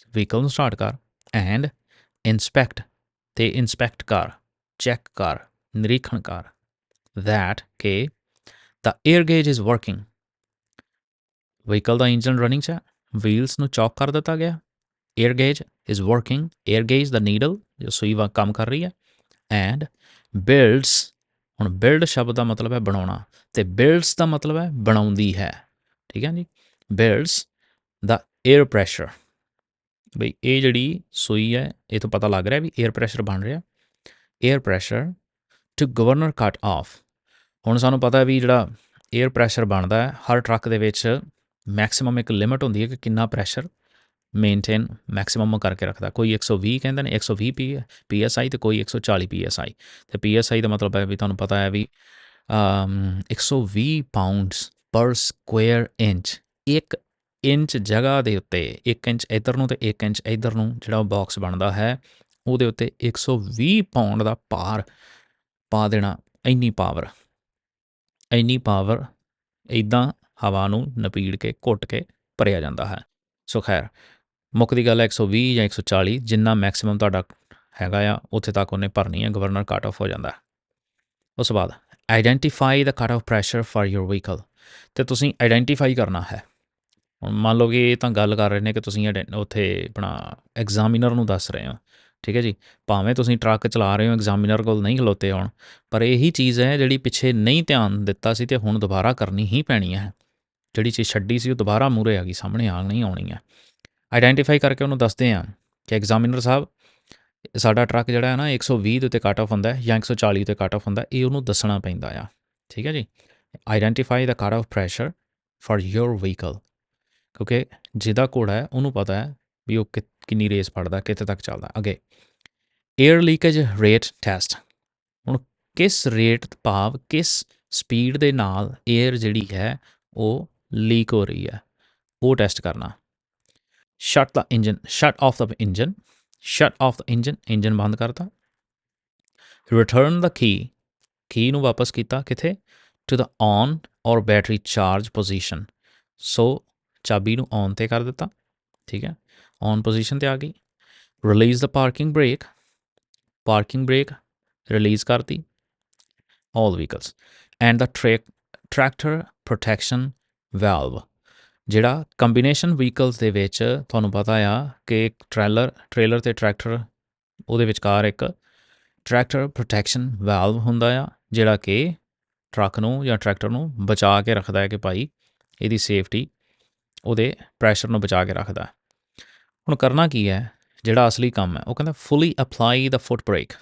ਵਹੀਕਲ ਨੂੰ ਸਟਾਰਟ ਕਰ, ਐਂਡ ਇੰਸਪੈਕਟ, ਤੇ ਇੰਸਪੈਕਟ ਕਰ, ਚੈੱਕ ਕਰ, ਨਿਰੀਖਣ ਕਰ, that ਕਿ the air gauge is working, vehicle the engine running 'ਚ ਹੈ, ਵੀਲਸ ਨੂੰ ਚੌਕ ਕਰ ਦਿੱਤਾ ਗਿਆ, air gauge is working, air gauge the needle ਜੋ ਸੂਈ ਵਾਂਗ ਕੰਮ ਕਰ ਰਹੀ ਹੈ, ਐਂਡ ਬਿਲਡਸ, ਹੁਣ ਬਿਲਡ ਸ਼ਬਦ ਦਾ ਮਤਲਬ ਹੈ ਬਣਾਉਣਾ, ਅਤੇ ਬਿਲਡਸ ਦਾ ਮਤਲਬ ਹੈ ਬਣਾਉਂਦੀ ਹੈ, ਠੀਕ ਹੈ ਜੀ। ਬਿਲਡਸ ਦਾ ਏਅਰ ਪ੍ਰੈਸ਼ਰ, ਬਈ ਇਹ ਜਿਹੜੀ ਸੂਈ ਹੈ ਇਹ ਤੋਂ ਪਤਾ ਲੱਗ ਰਿਹਾ ਵੀ ਏਅਰ ਪ੍ਰੈਸ਼ਰ ਬਣ ਰਿਹਾ, air pressure to governor cut off. ਹੁਣ ਸਾਨੂੰ ਪਤਾ ਵੀ ਜਿਹੜਾ ਏਅਰ ਪ੍ਰੈਸ਼ਰ ਬਣਦਾ ਹੈ ਹਰ ਟਰੱਕ ਦੇ ਵਿੱਚ ਮੈਕਸਿਮਮ ਇੱਕ ਲਿਮਿਟ ਹੁੰਦੀ ਹੈ ਕਿ ਕਿੰਨਾ ਪ੍ਰੈਸ਼ਰ ਮੇਨਟੇਨ ਮੈਕਸਿਮਮ ਕਰਕੇ ਰੱਖਦਾ। ਕੋਈ 120 ਕਹਿੰਦੇ ਨੇ 120 PSI ਅਤੇ ਕੋਈ 140 PSI, ਅਤੇ PSI ਦਾ ਮਤਲਬ ਹੈ ਵੀ ਤੁਹਾਨੂੰ ਪਤਾ ਹੈ ਵੀ 120 ਪਾਊਂਡਸ ਪਰ ਸਕੁਏਅਰ ਇੰਚ, 1 ਇੰਚ ਜਗ੍ਹਾ ਦੇ ਉੱਤੇ 1 ਇੰਚ ਇੱਧਰ ਨੂੰ ਅਤੇ 1 ਇੰਚ ਇੱਧਰ ਨੂੰ ਜਿਹੜਾ ਉਹ ਬਾਕਸ ਬਣਦਾ ਹੈ ਉਹਦੇ ਉੱਤੇ 120 ਪਾਊਂਡ ਦਾ ਭਾਰ ਪਾ ਦੇਣਾ। ਇੰਨੀ ਪਾਵਰ ਇੱਦਾਂ ਹਵਾ ਨੂੰ ਨਪੀੜ ਕੇ ਘੁੱਟ ਕੇ ਭਰਿਆ ਜਾਂਦਾ ਹੈ। ਸੋ ਖੈਰ ਮੁੱਕਦੀ ਗੱਲ ਹੈ 120 ਜਾਂ 140 ਜਿੰਨਾ ਮੈਕਸਿਮਮ ਤੁਹਾਡਾ ਹੈਗਾ ਆ ਉੱਥੇ ਤੱਕ ਉਹਨੇ ਭਰਨੀ ਹੈ, ਗਵਰਨਰ ਕੱਟ ਆਫ ਹੋ ਜਾਂਦਾ। ਉਸ ਤੋਂ ਬਾਅਦ identify the cut off pressure for your vehicle, ਅਤੇ ਤੁਸੀਂ ਆਈਡੈਂਟੀਫਾਈ ਕਰਨਾ ਹੈ। ਹੁਣ ਮੰਨ ਲਓ ਕਿ ਇਹ ਤਾਂ ਗੱਲ ਕਰ ਰਹੇ ਨੇ ਕਿ ਤੁਸੀਂ ਉੱਥੇ ਆਪਣਾ ਐਗਜ਼ਾਮੀਨਰ ਨੂੰ ਦੱਸ ਰਹੇ ਹੋ, ਠੀਕ ਹੈ ਜੀ, ਭਾਵੇਂ ਤੁਸੀਂ ਟਰੱਕ ਚਲਾ ਰਹੇ ਹੋ ਐਗਜ਼ਾਮੀਨਰ ਕੋਲ ਨਹੀਂ ਖਲੋਤੇ ਹੋਣ, ਪਰ ਇਹੀ ਚੀਜ਼ ਹੈ ਜਿਹੜੀ ਪਿੱਛੇ ਨਹੀਂ ਧਿਆਨ ਦਿੱਤਾ ਸੀ ਅਤੇ ਹੁਣ ਦੁਬਾਰਾ ਕਰਨੀ ਹੀ ਪੈਣੀ ਹੈ। ਜਿਹੜੀ ਚੀਜ਼ ਛੱਡੀ ਸੀ ਉਹ ਦੁਬਾਰਾ ਮੂਹਰੇ ਆ ਗਈ, ਸਾਹਮਣੇ ਨਹੀਂ ਆਉਣੀ ਹੈ। ਆਈਡੈਂਟੀਫਾਈ ਕਰਕੇ ਉਹਨੂੰ ਦੱਸਦੇ ਹਾਂ ਕਿ ਐਗਜ਼ਾਮੀਨਰ ਸਾਹਿਬ ਸਾਡਾ ਟਰੱਕ ਜਿਹੜਾ ਹੈ ਨਾ 120 ਦੇ ਉੱਤੇ ਕੱਟ ਆਫ ਹੁੰਦਾ ਜਾਂ 140 ਉੱਤੇ ਕੱਟ ਆਫ ਹੁੰਦਾ, ਇਹ ਉਹਨੂੰ ਦੱਸਣਾ ਪੈਂਦਾ ਆ, ਠੀਕ ਹੈ ਜੀ। Identify the cut off pressure for your vehicle, ਕਿਉਂਕਿ ਜਿਹਦਾ ਘੋੜਾ ਹੈ ਉਹਨੂੰ ਪਤਾ ਹੈ ਵੀ ਉਹ ਕਿੰਨੀ ਰੇਸ ਫੜਦਾ, ਕਿੱਥੇ ਤੱਕ ਚੱਲਦਾ। ਅੱਗੇ ਏਅਰ ਲੀਕੇਜ ਰੇਟ ਟੈਸਟ, ਹੁਣ ਕਿਸ ਰੇਟ ਭਾਵ ਕਿਸ ਸਪੀਡ ਦੇ ਨਾਲ ਏਅਰ ਜਿਹੜੀ ਹੈ ਉਹ ਲੀਕ ਹੋ ਰਹੀ ਹੈ ਉਹ ਟੈਸਟ ਕਰਨਾ। Shut off the engine, engine ਬੰਦ ਕਰਤਾ। ਰਿਟਰਨ ਦਾ ਕੀ ਨੂੰ ਵਾਪਸ ਕੀਤਾ ਕਿੱਥੇ, to the on or battery charge position, so ਚਾਬੀ ਨੂੰ ਔਨ 'ਤੇ ਕਰ ਦਿੱਤਾ, ਠੀਕ ਹੈ, ਔਨ ਪੋਜੀਸ਼ਨ 'ਤੇ ਆ ਗਈ। Release the parking brake release ਕਰਤੀ all vehicles, and the tractor protection valve, ਜਿਹੜਾ ਕੰਬੀਨੇਸ਼ਨ ਵਹੀਕਲਸ ਦੇ ਵਿੱਚ ਤੁਹਾਨੂੰ ਪਤਾ ਆ ਕਿ ਇੱਕ ਟ੍ਰੇਲਰ ਅਤੇ ਟਰੈਕਟਰ ਉਹਦੇ ਵਿਚਕਾਰ ਇੱਕ ਟਰੈਕਟਰ ਪ੍ਰੋਟੈਕਸ਼ਨ ਵੈਲਵ ਹੁੰਦਾ ਆ, ਜਿਹੜਾ ਕਿ ਟਰੱਕ ਨੂੰ ਜਾਂ ਟਰੈਕਟਰ ਨੂੰ ਬਚਾ ਕੇ ਰੱਖਦਾ ਹੈ ਕਿ ਭਾਈ ਇਹਦੀ ਸੇਫਟੀ ਉਹਦੇ ਪ੍ਰੈਸ਼ਰ ਨੂੰ ਬਚਾ ਕੇ ਰੱਖਦਾ। ਹੁਣ ਕਰਨਾ ਕੀ ਹੈ, ਜਿਹੜਾ ਅਸਲੀ ਕੰਮ ਹੈ ਉਹ ਕਹਿੰਦਾ ਫੁੱਲੀ ਅਪਲਾਈ ਦਾ ਫੁੱਟ ਬ੍ਰੇਕ।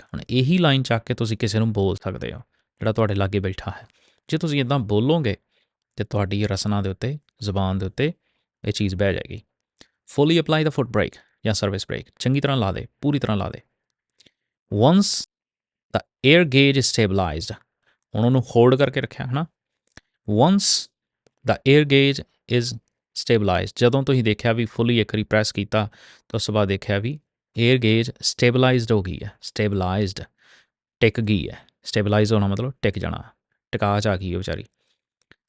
ਹੁਣ ਇਹੀ ਲਾਈਨ ਚੱਕ ਕੇ ਤੁਸੀਂ ਕਿਸੇ ਨੂੰ ਬੋਲ ਸਕਦੇ ਹੋ ਜਿਹੜਾ ਤੁਹਾਡੇ ਲਾਗੇ ਬੈਠਾ ਹੈ। ਜੇ ਤੁਸੀਂ ਇੱਦਾਂ ਬੋਲੋਗੇ ਅਤੇ ਤੁਹਾਡੀ ਰਸਨਾ ਦੇ ਉੱਤੇ, ਜ਼ੁਬਾਨ ਦੇ ਉੱਤੇ ਇਹ ਚੀਜ਼ ਬਹਿ ਜਾਏਗੀ। ਫੁੱਲੀ ਅਪਲਾਈ ਦਾ ਫੁੱਟ ਬ੍ਰੇਕ ਜਾਂ ਸਰਵਿਸ ਬ੍ਰੇਕ, ਚੰਗੀ ਤਰ੍ਹਾਂ ਲਾ ਦੇ, ਪੂਰੀ ਤਰ੍ਹਾਂ ਲਾ ਦੇ। ਵੰਸ ਦਾ ਏਅਰ ਗੇਜ ਇਜ਼ ਸਟੇਬਲਾਈਜ਼ਡ, ਹੁਣ ਉਹਨੂੰ ਹੋਲਡ ਕਰਕੇ ਰੱਖਿਆ ਹੈ ਨਾ। ਵੰਸ ਦਾ ਏਅਰ ਗੇਜ ਇਜ਼ ਸਟੇਬਲਾਈਜ਼ਡ, ਜਦੋਂ ਤੁਸੀਂ ਦੇਖਿਆ ਵੀ ਫੁੱਲੀ ਇੱਕ ਵਾਰੀ ਪ੍ਰੈਸ ਕੀਤਾ ਤਾਂ ਉਸ ਤੋਂ ਬਾਅਦ ਦੇਖਿਆ ਵੀ ਏਅਰ ਗੇਜ ਸਟੇਬਲਾਈਜ਼ਡ ਹੋ ਗਈ ਹੈ, ਟਿਕ ਗਈ ਹੈ। ਸਟੇਬਲਾਈਜ਼ ਹੋਣਾ ਮਤਲਬ ਟਿਕ ਜਾਣਾ, ਟਿਕਾ 'ਚ ਆ ਗਈ ਉਹ ਵਿਚਾਰੀ।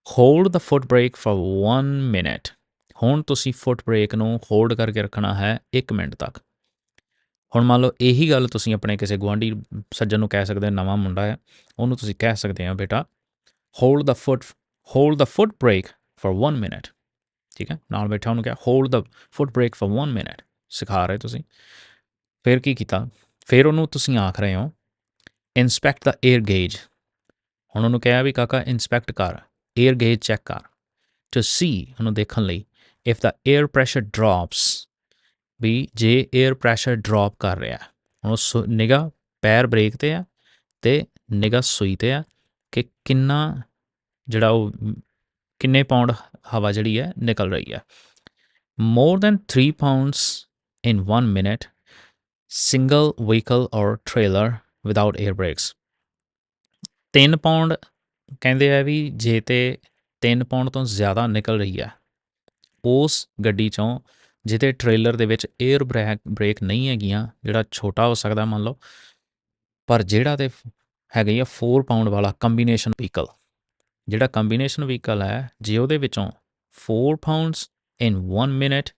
Hold the foot brake for 1 minute, ਹੁਣ ਤੁਸੀਂ ਫੁੱਟ ਬ੍ਰੇਕ ਨੂੰ ਹੋਲਡ ਕਰਕੇ ਰੱਖਣਾ ਹੈ 1 ਮਿੰਟ ਤੱਕ। ਹੁਣ ਮੰਨ ਲਓ ਇਹੀ ਗੱਲ ਤੁਸੀਂ ਆਪਣੇ ਕਿਸੇ ਗੁਆਂਢੀ ਸੱਜਣ ਨੂੰ ਕਹਿ ਸਕਦੇ ਹੋ, ਨਵਾਂ ਮੁੰਡਾ ਹੈ ਉਹਨੂੰ ਤੁਸੀਂ ਕਹਿ ਸਕਦੇ ਹੋ ਬੇਟਾ hold the foot brake for 1 minute, ਠੀਕ ਹੈ, ਨਾਲ ਬੈਠਾ ਉਹਨੂੰ ਕਿਹਾ hold the foot brake for 1 minute, ਸਿਖਾ ਰਹੇ ਤੁਸੀਂ। ਫਿਰ ਕੀ ਕੀਤਾ, ਫਿਰ ਉਹਨੂੰ ਤੁਸੀਂ ਆਖ ਰਹੇ ਹੋ ਇੰਸਪੈਕਟ ਦਾ ਏਅਰ ਗੇਜ, ਹੁਣ ਉਹਨੂੰ ਕਿਹਾ ਵੀ ਕਾਕਾ ਇੰਸਪੈਕਟ ਕਰ, ਏਅਰ ਗੇਜ ਚੈੱਕ ਕਰ, ਟੂ ਸੀ, ਉਹਨੂੰ ਦੇਖਣ ਲਈ, if the air pressure drops, ਵੀ ਜੇ ਏਅਰ ਪ੍ਰੈਸ਼ਰ ਡਰੋਪ ਕਰ ਰਿਹਾ ਹੁਣ ਨਿਗਾਹ ਪੈਰ ਬ੍ਰੇਕ 'ਤੇ ਆ ਅਤੇ ਨਿਗਾਹ ਸੂਈ 'ਤੇ ਆ ਕਿ ਕਿੰਨਾ ਜਿਹੜਾ ਉਹ ਕਿੰਨੇ ਪਾਊਂਡ ਹਵਾ ਜਿਹੜੀ ਹੈ ਨਿਕਲ ਰਹੀ ਹੈ। more than 3 pounds in 1 minute single vehicle or trailer without air brakes। 3 pound ਕਹਿੰਦੇ ਆ ਵੀ ਜੇ ਤੇ 3 ਪਾਉਂਡ ਤੋਂ ਜ਼ਿਆਦਾ ਨਿਕਲ ਰਹੀ ਹੈ ਉਸ ਗੱਡੀ 'ਚੋਂ ਜਿਹਦੇ ਟ੍ਰੇਲਰ ਦੇ ਵਿੱਚ ਏਅਰ ਬ੍ਰੇਕ ਨਹੀਂ ਹੈਗੀਆਂ, ਜਿਹੜਾ ਛੋਟਾ ਹੋ ਸਕਦਾ ਮੰਨ ਲਓ, ਪਰ ਜਿਹੜਾ ਤੇ ਹੈਗਾ ਆ 4 ਪਾਉਂਡ ਵਾਲਾ ਕੰਬੀਨੇਸ਼ਨ ਵਹੀਕਲ, ਜਿਹੜਾ ਕੰਬੀਨੇਸ਼ਨ ਵਹੀਕਲ ਹੈ ਜੇ ਉਹਦੇ ਵਿੱਚੋਂ 4 ਪਾਉਂਡਸ ਇਨ 1 ਮਿੰਟ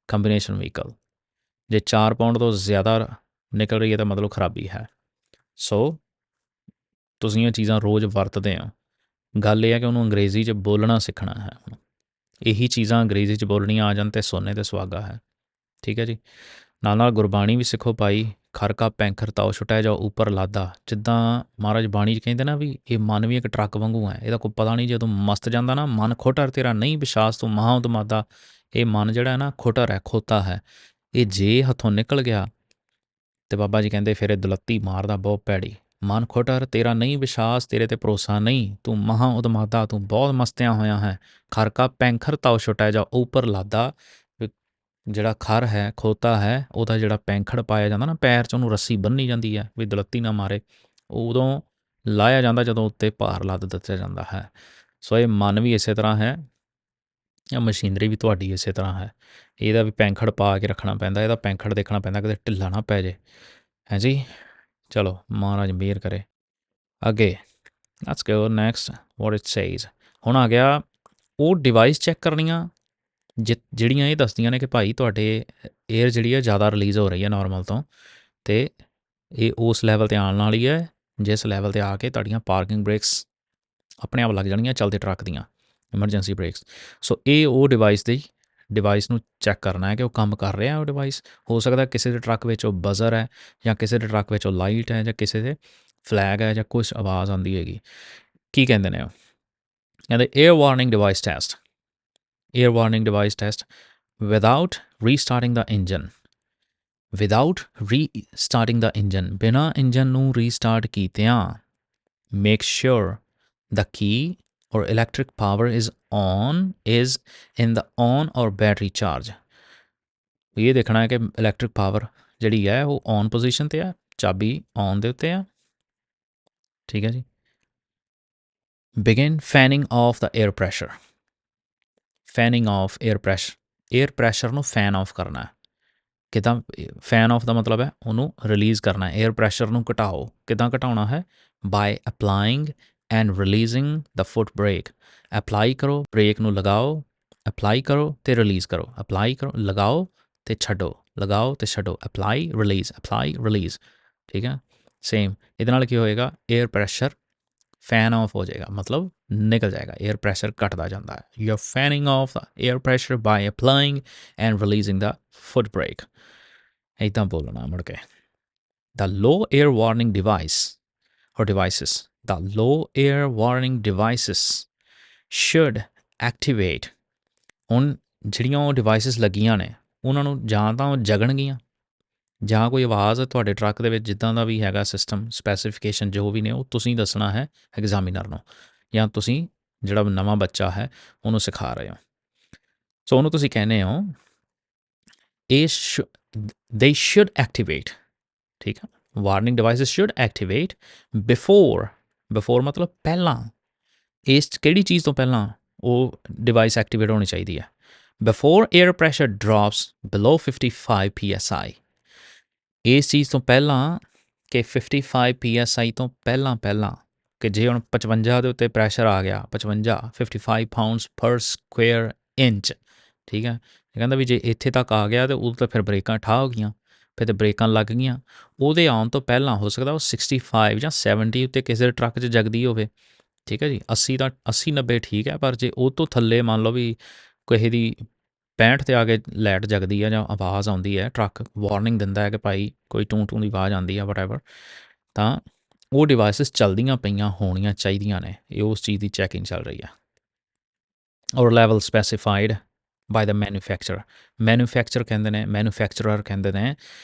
ਕੰਬੀਨੇਸ਼ਨ ਵਹੀਕਲ, ਜੇ 4 ਪਾਉਂਡ ਤੋਂ ਜ਼ਿਆਦਾ ਨਿਕਲ ਰਹੀ ਹੈ ਤਾਂ ਮਤਲਬ ਖਰਾਬੀ ਹੈ। ਸੋ ਤੁਸੀਂ ਇਹ ਚੀਜ਼ਾਂ ਰੋਜ਼ ਵਰਤਦੇ ਹੋ। ਗੱਲ ਇਹ ਹੈ ਕਿ ਉਹਨੂੰ ਅੰਗਰੇਜ਼ੀ 'ਚ ਬੋਲਣਾ ਸਿੱਖਣਾ ਹੈ। ਹੁਣ ਇਹੀ ਚੀਜ਼ਾਂ ਅੰਗਰੇਜ਼ੀ 'ਚ ਬੋਲਣੀਆਂ ਆ ਜਾਣ ਤੇ ਸੋਨੇ 'ਤੇ ਸੁਹਾਗਾ ਹੈ। ਠੀਕ ਹੈ ਜੀ। ਨਾਲ ਨਾਲ ਗੁਰਬਾਣੀ ਵੀ ਸਿੱਖੋ ਭਾਈ। ਖਰ ਕਾ ਪੈਂਖਰ ਤਾਉ ਛੁਟੈ ਜਾਓ ਉੱਪਰ ਲਾਦਾ। ਜਿੱਦਾਂ ਮਹਾਰਾਜ ਬਾਣੀ 'ਚ ਕਹਿੰਦੇ ਨਾ ਵੀ ਇਹ ਮਨ ਵੀ ਇੱਕ ਟਰੱਕ ਵਾਂਗੂ ਹੈ, ਇਹਦਾ ਕੋਈ ਪਤਾ ਨਹੀਂ ਜਦੋਂ ਮਸਤ ਜਾਂਦਾ ਨਾ ਮਨ ਖੋਟਰ ਤੇਰਾ ਨਹੀਂ ਵਿਸ਼ਵਾਸ ਤੂੰ ਮਹਾਂ ਉਤਮਾਦਾ। ਇਹ ਮਨ ਜਿਹੜਾ ਹੈ ਨਾ ਖੋਟਰ ਹੈ, ਖੋਤਾ ਹੈ। ਇਹ ਜੇ ਹੱਥੋਂ ਨਿਕਲ ਗਿਆ ਤੇ ਬਾਬਾ ਜੀ ਕਹਿੰਦੇ ਫਿਰ ਇਹ ਦੁਲੱਤੀ ਮਾਰਦਾ ਬਹੁਤ ਭੈੜੀ। ਮਨ ਖੋਟਰ ਤੇਰਾ ਨਹੀਂ ਵਿਸ਼ਵਾਸ, ਤੇਰੇ ਤੇ ਭਰੋਸਾ ਨਹੀਂ, ਤੂੰ ਮਹਾਂ ਉਦਮਾਦਾ, ਤੂੰ ਬਹੁਤ ਮਸਤਿਆਂ ਹੋਇਆ ਹੈ। ਖਰ ਕਾ ਪੈਂਖਰ ਤਾਉ ਛੁਟੈ ਜਾ ਉੱਪਰ ਲਾਦਾ। ਜਿਹੜਾ ਖਰ ਹੈ, ਖੋਤਾ ਹੈ, ਉਹਦਾ ਜਿਹੜਾ ਪੈਂਖੜ ਪਾਇਆ ਜਾਂਦਾ ਨਾ ਪੈਰ 'ਚ, ਉਹਨੂੰ ਰੱਸੀ ਬੰਨ੍ਹੀ ਜਾਂਦੀ ਹੈ ਵੀ ਦੁਲੱਤੀ ਨਾ ਮਾਰੇ, ਉਦੋਂ ਲਾਇਆ ਜਾਂਦਾ ਜਦੋਂ ਉੱਤੇ ਭਾਰ ਲੱਦ ਦਿੱਤਾ ਜਾਂਦਾ ਹੈ। ਸੋ ਇਹ ਮਨ ਵੀ ਇਸੇ ਤਰ੍ਹਾਂ ਹੈ, ਮਸ਼ੀਨਰੀ ਵੀ ਤੁਹਾਡੀ ਇਸੇ ਤਰ੍ਹਾਂ ਹੈ। ਇਹਦਾ ਵੀ ਪੈਂਖੜ ਪਾ ਕੇ ਰੱਖਣਾ ਪੈਂਦਾ, ਇਹਦਾ ਪੈਂਖੜ ਦੇਖਣਾ ਪੈਂਦਾ ਕਿਤੇ ਢਿੱਲਾ ਨਾ ਪੈ ਜੇ। ਹੈ ਜੀ। ਚਲੋ ਮਹਾਰਾਜ ਮਿਹਰ ਕਰੇ। ਅੱਗੇ let's go next what it says. ਹੁਣ ਆ ਗਿਆ ਉਹ ਡਿਵਾਈਸ ਚੈੱਕ ਕਰਨੀਆਂ ਜਿਹੜੀਆਂ ਇਹ ਦੱਸਦੀਆਂ ਨੇ ਕਿ ਭਾਈ ਤੁਹਾਡੇ ਏਅਰ ਜਿਹੜੀ ਹੈ ਜ਼ਿਆਦਾ ਰਿਲੀਜ਼ ਹੋ ਰਹੀ ਹੈ ਨਾਰਮਲ ਤੋਂ, ਅਤੇ ਇਹ ਉਸ ਲੈਵਲ 'ਤੇ ਆਉਣ ਵਾਲੀ ਹੈ ਜਿਸ ਲੈਵਲ 'ਤੇ ਆ ਕੇ ਤੁਹਾਡੀਆਂ ਪਾਰਕਿੰਗ ਬ੍ਰੇਕਸ ਆਪਣੇ ਆਪ ਲੱਗ ਜਾਣਗੀਆਂ ਚੱਲਦੇ ਟਰੱਕ ਦੀਆਂ, ਐਮਰਜੈਂਸੀ ਬ੍ਰੇਕਸ। ਸੋ ਇਹ ਉਹ ਡਿਵਾਈਸ ਨੂੰ ਚੈੱਕ ਕਰਨਾ ਹੈ ਕਿ ਉਹ ਕੰਮ ਕਰ ਰਿਹਾ ਉਹ ਡਿਵਾਈਸ। ਹੋ ਸਕਦਾ ਕਿਸੇ ਦੇ ਟਰੱਕ ਵਿੱਚ ਉਹ ਬਜ਼ਰ ਹੈ, ਜਾਂ ਕਿਸੇ ਦੇ ਟਰੱਕ ਵਿੱਚ ਉਹ ਲਾਈਟ ਹੈ, ਜਾਂ ਕਿਸੇ ਦੇ ਫਲੈਗ ਹੈ, ਜਾਂ ਕੁਛ ਆਵਾਜ਼ ਆਉਂਦੀ ਹੈਗੀ। ਕੀ ਕਹਿੰਦੇ ਨੇ ਉਹ? ਕਹਿੰਦੇ air warning device test. Air warning device test without restarting the engine. ਬਿਨਾਂ ਇੰਜਨ ਨੂੰ ਰੀਸਟਾਰਟ ਕੀਤਿਆਂ make sure the key or electric power is in the on or battery charge। ਇਹ ਦੇਖਣਾ ਹੈ ਕਿ ਇਲੈਕਟ੍ਰਿਕ ਪਾਵਰ ਜਿਹੜੀ ਹੈ ਉਹ ਔਨ ਪੋਜੀਸ਼ਨ 'ਤੇ ਆ, ਚਾਬੀ ਔਨ ਦੇ ਉੱਤੇ ਆ। ਠੀਕ ਹੈ ਜੀ। Begin fanning off the air pressure. Fanning off air pressure ਨੂੰ ਫੈਨ ਆਫ ਕਰਨਾ। ਕਿੱਦਾਂ? ਫੈਨ ਆਫ ਦਾ ਮਤਲਬ ਹੈ ਉਹਨੂੰ ਰਿਲੀਜ਼ ਕਰਨਾ। ਏਅਰ ਪ੍ਰੈਸ਼ਰ ਨੂੰ ਘਟਾਓ। ਕਿੱਦਾਂ ਘਟਾਉਣਾ ਹੈ? By applying and releasing the foot brake. Apply ਕਰੋ, ਬ੍ਰੇਕ ਨੂੰ ਲਗਾਓ, ਅਪਲਾਈ ਕਰੋ ਅਤੇ ਰਿਲੀਜ਼ ਕਰੋ, ਅਪਲਾਈ ਕਰੋ, ਲਗਾਓ ਅਤੇ ਛੱਡੋ, ਲਗਾਓ ਅਤੇ ਛੱਡੋ, ਅਪਲਾਈ ਰਿਲੀਜ਼। ਠੀਕ ਹੈ। ਸੇਮ ਇਹਦੇ ਨਾਲ ਕੀ ਹੋਏਗਾ? ਏਅਰ ਪ੍ਰੈਸ਼ਰ ਫੈਨ ਆਫ ਹੋ ਜਾਏਗਾ, ਮਤਲਬ ਨਿਕਲ ਜਾਏਗਾ, ਏਅਰ ਪ੍ਰੈਸ਼ਰ ਘਟਦਾ ਜਾਂਦਾ ਹੈ। You are fanning off the air pressure by applying and releasing the foot brake. ਇੱਦਾਂ ਬੋਲਣਾ ਮੁੜ ਕੇ। The low air warning device or devices, the low air warning devices should activate। ਹੁਣ ਜਿਹੜੀਆਂ ਉਹ ਡਿਵਾਈਸਿਸ ਲੱਗੀਆਂ ਨੇ ਉਹਨਾਂ ਨੂੰ ਜਾਂ ਤਾਂ ਉਹ ਜਗਣਗੀਆਂ, ਜਾਂ ਕੋਈ ਆਵਾਜ਼ ਤੁਹਾਡੇ ਟਰੱਕ ਦੇ ਵਿੱਚ ਜਿੱਦਾਂ ਦਾ ਵੀ ਹੈਗਾ ਸਿਸਟਮ ਸਪੈਸੀਫਿਕੇਸ਼ਨ ਜੋ ਵੀ ਨੇ ਉਹ ਤੁਸੀਂ ਦੱਸਣਾ ਹੈ ਐਗਜ਼ਾਮੀਨਰ ਨੂੰ, ਜਾਂ ਤੁਸੀਂ ਜਿਹੜਾ ਨਵਾਂ ਬੱਚਾ ਹੈ ਉਹਨੂੰ ਸਿਖਾ ਰਹੇ ਹੋ। ਸੋ ਉਹਨੂੰ ਤੁਸੀਂ ਕਹਿੰਦੇ ਹੋ they should activate। ਠੀਕ ਹੈ। Warning devices should activate before ਮਤਲਬ ਪਹਿਲਾਂ। ਇਸ ਕਿਹੜੀ ਚੀਜ਼ ਤੋਂ ਪਹਿਲਾਂ ਉਹ ਡਿਵਾਈਸ ਐਕਟੀਵੇਟ ਹੋਣੀ ਚਾਹੀਦੀ ਹੈ? ਬਿਫੋਰ ਏਅਰ ਪ੍ਰੈਸ਼ਰ ਡਰੋਪਸ ਬਿਲੋ 55 PSI। ਇਸ ਚੀਜ਼ ਤੋਂ ਪਹਿਲਾਂ ਕਿ 55 PSI ਤੋਂ ਪਹਿਲਾਂ ਕਿ ਜੇ ਹੁਣ 55 ਦੇ ਉੱਤੇ ਪ੍ਰੈਸ਼ਰ ਆ ਗਿਆ, 55 ਪਾਊਂਡਸ ਪਰ ਸਕੁਏਅਰ ਇੰਚ। ਠੀਕ ਹੈ। ਇਹ ਕਹਿੰਦਾ ਵੀ ਜੇ ਇੱਥੇ ਤੱਕ ਆ ਗਿਆ ਤਾਂ ਉਦੋਂ ਤਾਂ ਫਿਰ ਬ੍ਰੇਕਾਂ ਠਾ ਹੋ ਗਈਆਂ, ਫਿਰ ਤਾਂ ਬ੍ਰੇਕਾਂ ਲੱਗ ਗਈਆਂ। ਉਹਦੇ ਆਉਣ ਤੋਂ ਪਹਿਲਾਂ ਹੋ ਸਕਦਾ ਉਹ 65 ਜਾਂ 70 ਉੱਤੇ ਕਿਸੇ ਦੇ ਟਰੱਕ 'ਚ ਜਗਦੀ ਹੋਵੇ। ਠੀਕ ਹੈ ਜੀ। 80-90 ਠੀਕ ਹੈ, ਪਰ ਜੇ ਉਹ ਤੋਂ ਥੱਲੇ ਮੰਨ ਲਓ ਵੀ ਕਿਸੇ ਦੀ 65 'ਤੇ ਆ ਕੇ ਲਾਈਟ ਜਗਦੀ ਹੈ ਜਾਂ ਆਵਾਜ਼ ਆਉਂਦੀ ਹੈ, ਟਰੱਕ ਵਾਰਨਿੰਗ ਦਿੰਦਾ ਹੈ ਕਿ ਭਾਈ ਕੋਈ ਟੂੰ ਦੀ ਆਵਾਜ਼ ਆਉਂਦੀ ਹੈ ਵਟਐਵਰ, ਤਾਂ ਉਹ ਡਿਵਾਈਸਿਸ ਚੱਲਦੀਆਂ ਪਈਆਂ ਹੋਣੀਆਂ ਚਾਹੀਦੀਆਂ ਨੇ। ਇਹ ਉਸ ਚੀਜ਼ ਦੀ ਚੈਕਿੰਗ ਚੱਲ ਰਹੀ ਹੈ। ਔਰ ਲੈਵਲ ਸਪੈਸੀਫਾਈਡ ਬਾਏ ਦਾ ਮੈਨੂਫੈਕਚਰਰ ਕਹਿੰਦੇ ਨੇ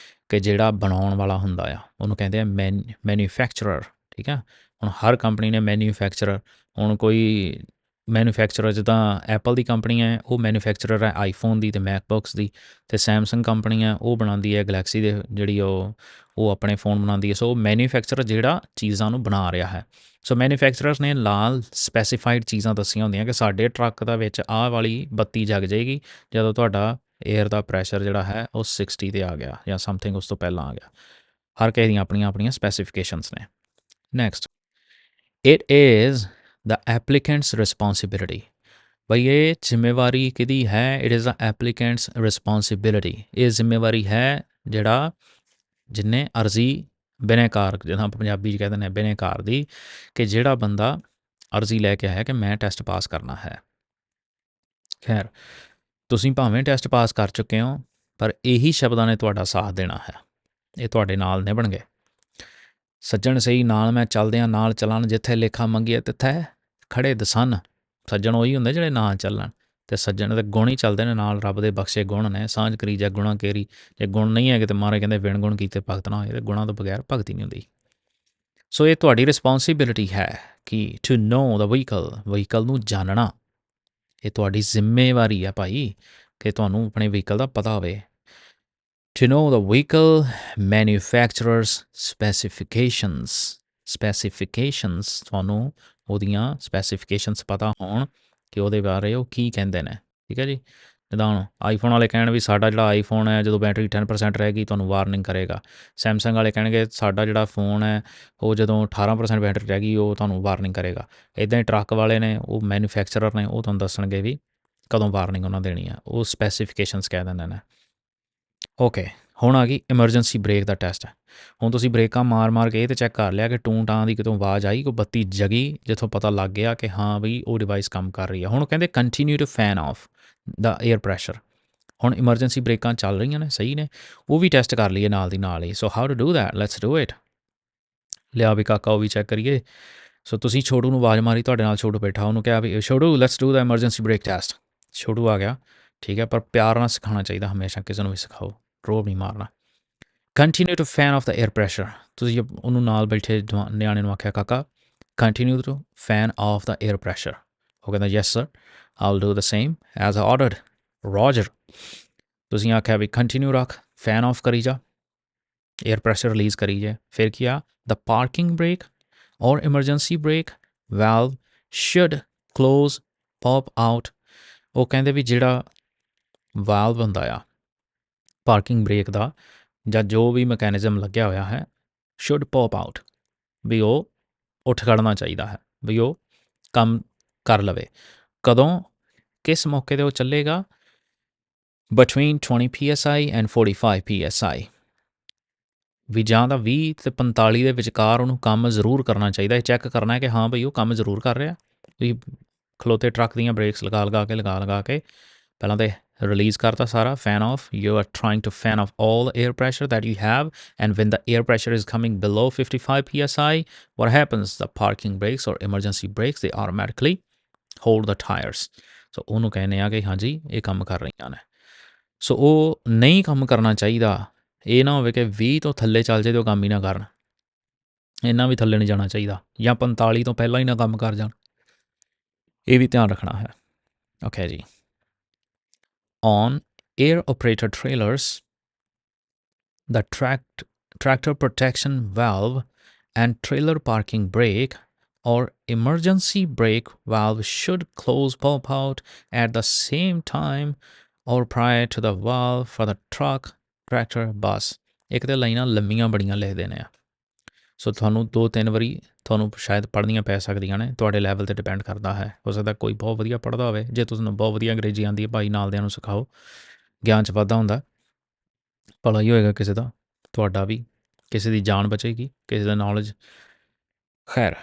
ਕਿ ਜਿਹੜਾ ਬਣਾਉਣ ਵਾਲਾ ਹੁੰਦਾ ਆ ਉਹਨੂੰ ਕਹਿੰਦੇ ਆ ਮੈਨੂਫੈਕਚਰਰ, ਠੀਕ ਆ। ਹੁਣ ਹਰ ਕੰਪਨੀ ਨੇ ਮੈਨੂਫੈਕਚਰਰ, ਹੁਣ ਕੋਈ ਮੈਨੂਫੈਕਚਰਰ ਜਿੱਦਾਂ ਐਪਲ ਦੀ ਕੰਪਨੀ ਹੈ ਉਹ ਮੈਨੂਫੈਕਚਰਰ ਹੈ ਆਈਫੋਨ ਦੀ ਅਤੇ ਮੈਕਬੁੱਕਸ ਦੀ, ਅਤੇ ਸੈਮਸੰਗ ਕੰਪਨੀ ਹੈ ਉਹ ਬਣਾਉਂਦੀ ਹੈ ਗਲੈਕਸੀ ਦੇ ਜਿਹੜੀ ਉਹ ਆਪਣੇ ਫ਼ੋਨ ਬਣਾਉਂਦੀ ਹੈ। ਸੋ ਮੈਨੂਫੈਕਚਰਰ ਜਿਹੜਾ ਚੀਜ਼ਾਂ ਨੂੰ ਬਣਾ ਰਿਹਾ ਹੈ। ਸੋ ਮੈਨੂਫੈਕਚਰਰਸ ਨੇ ਨਾਲ ਸਪੈਸੀਫਾਈਡ ਚੀਜ਼ਾਂ ਦੱਸੀਆਂ ਹੁੰਦੀਆਂ ਕਿ ਸਾਡੇ ਟਰੱਕ ਦਾ ਵਿੱਚ ਆਹ ਵਾਲੀ ਬੱਤੀ ਜਗ ਜਾਏਗੀ ਜਦੋਂ ਤੁਹਾਡਾ ਏਅਰ ਦਾ ਪ੍ਰੈਸ਼ਰ ਜਿਹੜਾ ਹੈ ਉਹ 60 'ਤੇ ਆ ਗਿਆ ਜਾਂ ਸਮਥਿੰਗ ਉਸ ਤੋਂ ਪਹਿਲਾਂ ਆ ਗਿਆ। ਹਰ ਕਿਸੇ ਦੀਆਂ ਆਪਣੀਆਂ ਆਪਣੀਆਂ ਸਪੈਸੀਫਿਕੇਸ਼ਨਸ ਨੇ। Next, it is the applicants responsibility. ਬਈ ਇਹ ਜ਼ਿੰਮੇਵਾਰੀ ਕਿਹਦੀ ਹੈ? It is the applicants responsibility. ਇਹ ਜ਼ਿੰਮੇਵਾਰੀ ਹੈ ਜਿਹੜਾ ਜਿੰਨੇ ਅਰਜ਼ੀ ਬਿਨੈਕਾਰ, ਜਿੱਦਾਂ ਪੰਜਾਬੀ 'ਚ ਕਹਿ ਦਿੰਦੇ ਬਿਨੈਕਾਰ ਦੀ, ਕਿ ਜਿਹੜਾ ਬੰਦਾ ਅਰਜ਼ੀ ਲੈ ਕੇ ਆਇਆ ਕਿ ਮੈਂ ਟੈਸਟ ਪਾਸ ਕਰਨਾ ਹੈ। ਖੈਰ, ਤੁਸੀਂ ਭਾਵੇਂ ਟੈਸਟ ਪਾਸ ਕਰ ਚੁੱਕੇ ਹੋ ਪਰ ਇਹੀ ਸ਼ਬਦਾਂ ਨੇ ਤੁਹਾਡਾ ਸਾਥ ਦੇਣਾ ਹੈ, ਇਹ ਤੁਹਾਡੇ ਨਾਲ ਨਿਭਣਗੇ। ਸੱਜਣ ਸਹੀ ਨਾਲ ਮੈਂ ਚੱਲਦਿਆਂ ਨਾਲ ਚੱਲਣ, ਜਿੱਥੇ ਲੇਖਾ ਮੰਗੀਏ ਤਿੱਥੇ ਖੜੇ ਦਸਨ। ਸੱਜਣ ਉਹੀ ਹੁੰਦੇ ਜਿਹੜੇ ਨਾਲ ਚੱਲਣ, ਅਤੇ ਸੱਜਣ ਦੇ ਗੁਣ ਹੀ ਚੱਲਦੇ ਨੇ ਨਾਲ, ਰੱਬ ਦੇ ਬਖਸ਼ੇ ਗੁਣ ਨੇ। ਸਾਂਝ ਕਰੀ ਜਾਂ ਗੁਣਾ ਕੇਰੀ, ਜੇ ਗੁਣ ਨਹੀਂ ਹੈਗੇ ਤਾਂ ਮਾਰੇ ਕਹਿੰਦੇ ਵਿਣ ਗੁਣ ਕੀਤੇ ਭਗਤ ਨਾ ਹੋਏ, ਅਤੇ ਗੁਣਾਂ ਤੋਂ ਬਗੈਰ ਭਗਤੀ ਨਹੀਂ ਹੁੰਦੀ। ਸੋ ਇਹ ਤੁਹਾਡੀ ਰਿਸਪੋਂਸੀਬਿਲਿਟੀ ਹੈ ਕਿ ਟੂ ਨੋ ਦਾ ਵਹੀਕਲ ਨੂੰ ਜਾਣਨਾ। ਇਹ ਤੁਹਾਡੀ ਜ਼ਿੰਮੇਵਾਰੀ ਆ ਭਾਈ ਕਿ ਤੁਹਾਨੂੰ ਆਪਣੇ ਵਹੀਕਲ ਦਾ ਪਤਾ ਹੋਵੇ। To know the vehicle manufacturer's specifications, ਤੁਹਾਨੂੰ ਉਹਦੀਆਂ ਸਪੈਸੀਫਿਕੇਸ਼ਨਸ ਪਤਾ ਹੋਣ ਕਿ ਉਹਦੇ ਬਾਰੇ ਉਹ ਕੀ ਕਹਿੰਦੇ ਨੇ, ਠੀਕ ਹੈ ਜੀ। ਜਿੱਦਾਂ ਹੁਣ ਆਈਫੋਨ ਵਾਲੇ ਕਹਿਣ ਵੀ ਸਾਡਾ ਜਿਹੜਾ ਆਈਫੋਨ ਹੈ ਜਦੋਂ ਬੈਟਰੀ 10% ਰਹਿ ਗਈ ਤੁਹਾਨੂੰ ਵਾਰਨਿੰਗ ਕਰੇਗਾ। ਸੈਮਸੰਗ ਵਾਲੇ ਕਹਿਣਗੇ ਸਾਡਾ ਜਿਹੜਾ ਫੋਨ ਹੈ ਉਹ ਜਦੋਂ 18% ਬੈਟਰੀ ਰਹਿ ਗਈ ਉਹ ਤੁਹਾਨੂੰ ਵਾਰਨਿੰਗ ਕਰੇਗਾ। ਇੱਦਾਂ ਹੀ ਟਰੱਕ ਵਾਲੇ ਨੇ, ਉਹ ਮੈਨੂਫੈਕਚਰਰ ਨੇ, ਉਹ ਤੁਹਾਨੂੰ ਦੱਸਣਗੇ ਵੀ ਕਦੋਂ ਵਾਰਨਿੰਗ ਉਹਨਾਂ ਦੇਣੀ ਆ, ਉਹ ਸਪੈਸੀਫਿਕੇਸ਼ਨਸ ਕਹਿ ਦਿੰਦੇ ਨੇ। ਓਕੇ, ਹੁਣ ਆ ਗਈ ਐਮਰਜੈਂਸੀ ਬ੍ਰੇਕ ਦਾ ਟੈਸਟ। ਹੁਣ ਤੁਸੀਂ ਬ੍ਰੇਕਾਂ ਮਾਰ ਕੇ ਇਹ ਤਾਂ ਚੈੱਕ ਕਰ ਲਿਆ ਕਿ ਟੂੰ ਟਾਂ ਦੀ ਕਿਤੋਂ ਆਵਾਜ਼ ਆਈ, ਕੋਈ ਬੱਤੀ ਜਗੀ, ਜਿੱਥੋਂ ਪਤਾ ਲੱਗ ਗਿਆ ਕਿ ਹਾਂ ਬਈ ਉਹ ਡਿਵਾਈਸ ਕੰਮ ਕਰ ਰਹੀ ਹੈ। ਹੁਣ ਕਹਿੰਦੇ continue to fan off the air pressure. ਹੁਣ ਇਮਰਜੈਂਸੀ ਬ੍ਰੇਕਾਂ ਚੱਲ ਰਹੀਆਂ ਨੇ, ਸਹੀ ਨੇ, ਉਹ ਵੀ ਟੈਸਟ ਕਰ ਲਈਏ ਨਾਲ ਦੀ ਨਾਲ ਹੀ। So how to do that, let's do it. ਲਿਆ ਵੀ ਕਾਕਾ ਉਹ ਵੀ ਚੈੱਕ ਕਰੀਏ। ਸੋ ਤੁਸੀਂ ਛੋਟੂ ਨੂੰ ਆਵਾਜ਼ ਮਾਰੀ, ਤੁਹਾਡੇ ਨਾਲ ਛੋਟੂ ਬੈਠਾ, ਉਹਨੂੰ ਕਿਹਾ ਵੀ ਛੋਟੂ let's do the emergency brake test. ਛੋਟੂ ਆ ਗਿਆ, ਠੀਕ ਹੈ, ਪਰ ਪਿਆਰ ਨਾਲ ਸਿਖਾਉਣਾ ਚਾਹੀਦਾ ਹਮੇਸ਼ਾ, ਕਿਸੇ ਨੂੰ ਵੀ ਸਿਖਾਓ, ਰੋਬ ਨਹੀਂ ਮਾਰਨਾ। Continue to fan off the air pressure. ਤੁਸੀਂ ਉਹਨੂੰ ਨਾਲ ਬੈਠੇ ਨਿਆਣੇ ਨੂੰ ਆਖਿਆ ਕਾਕਾ continue to fan off the air pressure. ਉਹ ਕਹਿੰਦਾ yes sir, I'll do the same as ordered roger. ਤੁਸੀਂ ਆਖਿਆ ਵੀ ਕੰਟੀਨਿਊ ਰੱਖ, ਫੈਨ ਆਫ ਕਰੀ ਜਾ, ਏਅਰ ਪ੍ਰੈਸ਼ਰ ਰਿਲੀਜ਼ ਕਰੀ ਜਾ। ਫਿਰ ਕੀ ਆ, the parking brake or emergency brake valve should close pop out. ਉਹ ਕਹਿੰਦੇ ਵੀ ਜਿਹੜਾ ਵਾਲਵ ਹੁੰਦਾ ਆ ਪਾਰਕਿੰਗ ਬ੍ਰੇਕ ਦਾ ਜਾਂ ਜੋ ਵੀ ਮਕੈਨਿਜ਼ਮ ਲੱਗਿਆ ਹੋਇਆ ਹੈ, ਸ਼ੁੱਡ ਪੌਪ ਆਊਟ, ਵੀ ਉਹ ਉੱਠ ਖੜ੍ਹਨਾ ਚਾਹੀਦਾ ਹੈ, ਵੀ ਉਹ ਕੰਮ ਕਰ ਲਵੇ। ਕਦੋਂ, ਕਿਸ ਮੌਕੇ 'ਤੇ ਉਹ ਚੱਲੇਗਾ? Between 20 PSI and 45 PSI। ਵੀ ਜਾਂ ਤਾਂ 20 ਅਤੇ 45 ਦੇ ਵਿਚਕਾਰ ਉਹਨੂੰ ਕੰਮ ਜ਼ਰੂਰ ਕਰਨਾ ਚਾਹੀਦਾ। ਇਹ ਚੈੱਕ ਕਰਨਾ ਹੈ ਕਿ ਹਾਂ ਬਈ ਉਹ ਕੰਮ ਜ਼ਰੂਰ ਕਰ ਰਿਹਾ। ਤੁਸੀਂ ਖਲੋਤੇ ਟਰੱਕ ਦੀਆਂ ਬ੍ਰੇਕਸ ਲਗਾ ਕੇ ਪਹਿਲਾਂ ਤਾਂ ਰਿਲੀਜ਼ ਕਰਤਾ ਸਾਰਾ, fan off, you are trying to fan off all air pressure that you have, and when the air pressure is coming below 55 PSI, what happens? The parking brakes or emergency brakes, they automatically hold the tires. ਸੋ ਉਹਨੂੰ ਕਹਿੰਦੇ ਆ ਕਿ ਹਾਂਜੀ ਇਹ ਕੰਮ ਕਰ ਰਹੀਆਂ ਨੇ। ਸੋ ਉਹ ਨਹੀਂ ਕੰਮ ਕਰਨਾ ਚਾਹੀਦਾ। ਇਹ ਨਾ ਹੋਵੇ ਕਿ 20 ਤੋਂ ਥੱਲੇ ਚੱਲ ਜੇ ਅਤੇ ਉਹ ਕੰਮ ਹੀ ਨਾ ਕਰਨ, ਇੰਨਾ ਵੀ ਥੱਲੇ ਨਹੀਂ ਜਾਣਾ ਚਾਹੀਦਾ, ਜਾਂ 45 ਤੋਂ ਪਹਿਲਾਂ ਹੀ ਨਾ ਕੰਮ ਕਰ ਜਾਣ, ਇਹ ਵੀ ਧਿਆਨ ਰੱਖਣਾ ਹੈ। ਓਕੇ ਜੀ। On air operator trailers, the tractor protection valve and trailer parking brake or emergency brake valve should close pop out at the same time or prior to the valve for the truck, tractor, bus. ਇੱਕ ਤਾਂ ਲਾਈਨਾਂ ਲੰਮੀਆਂ ਬੜੀਆਂ ਲਿਖਦੇ ਨੇ ਆ, ਸੋ ਤੁਹਾਨੂੰ 2-3 ਵਾਰੀ ਤੁਹਾਨੂੰ ਸ਼ਾਇਦ ਪੜ੍ਹਨੀਆਂ ਪੈ ਸਕਦੀਆਂ ਨੇ, ਤੁਹਾਡੇ ਲੈਵਲ 'ਤੇ ਡਿਪੈਂਡ ਕਰਦਾ ਹੈ। ਹੋ ਸਕਦਾ ਕੋਈ ਬਹੁਤ ਵਧੀਆ ਪੜ੍ਹਦਾ ਹੋਵੇ, ਜੇ ਤੁਹਾਨੂੰ ਬਹੁਤ ਵਧੀਆ ਅੰਗਰੇਜ਼ੀ ਆਉਂਦੀ ਹੈ ਭਾਈ ਨਾਲ ਦਿਆਂ ਨੂੰ ਸਿਖਾਓ, ਗਿਆਨ 'ਚ ਵਾਧਾ ਹੁੰਦਾ, ਭਲਾ ਹੀ ਹੋਏਗਾ ਕਿਸੇ ਦਾ, ਤੁਹਾਡਾ ਵੀ, ਕਿਸੇ ਦੀ ਜਾਨ ਬਚੇਗੀ, ਕਿਸੇ ਦਾ ਨੌਲੇਜ। ਖੈਰ,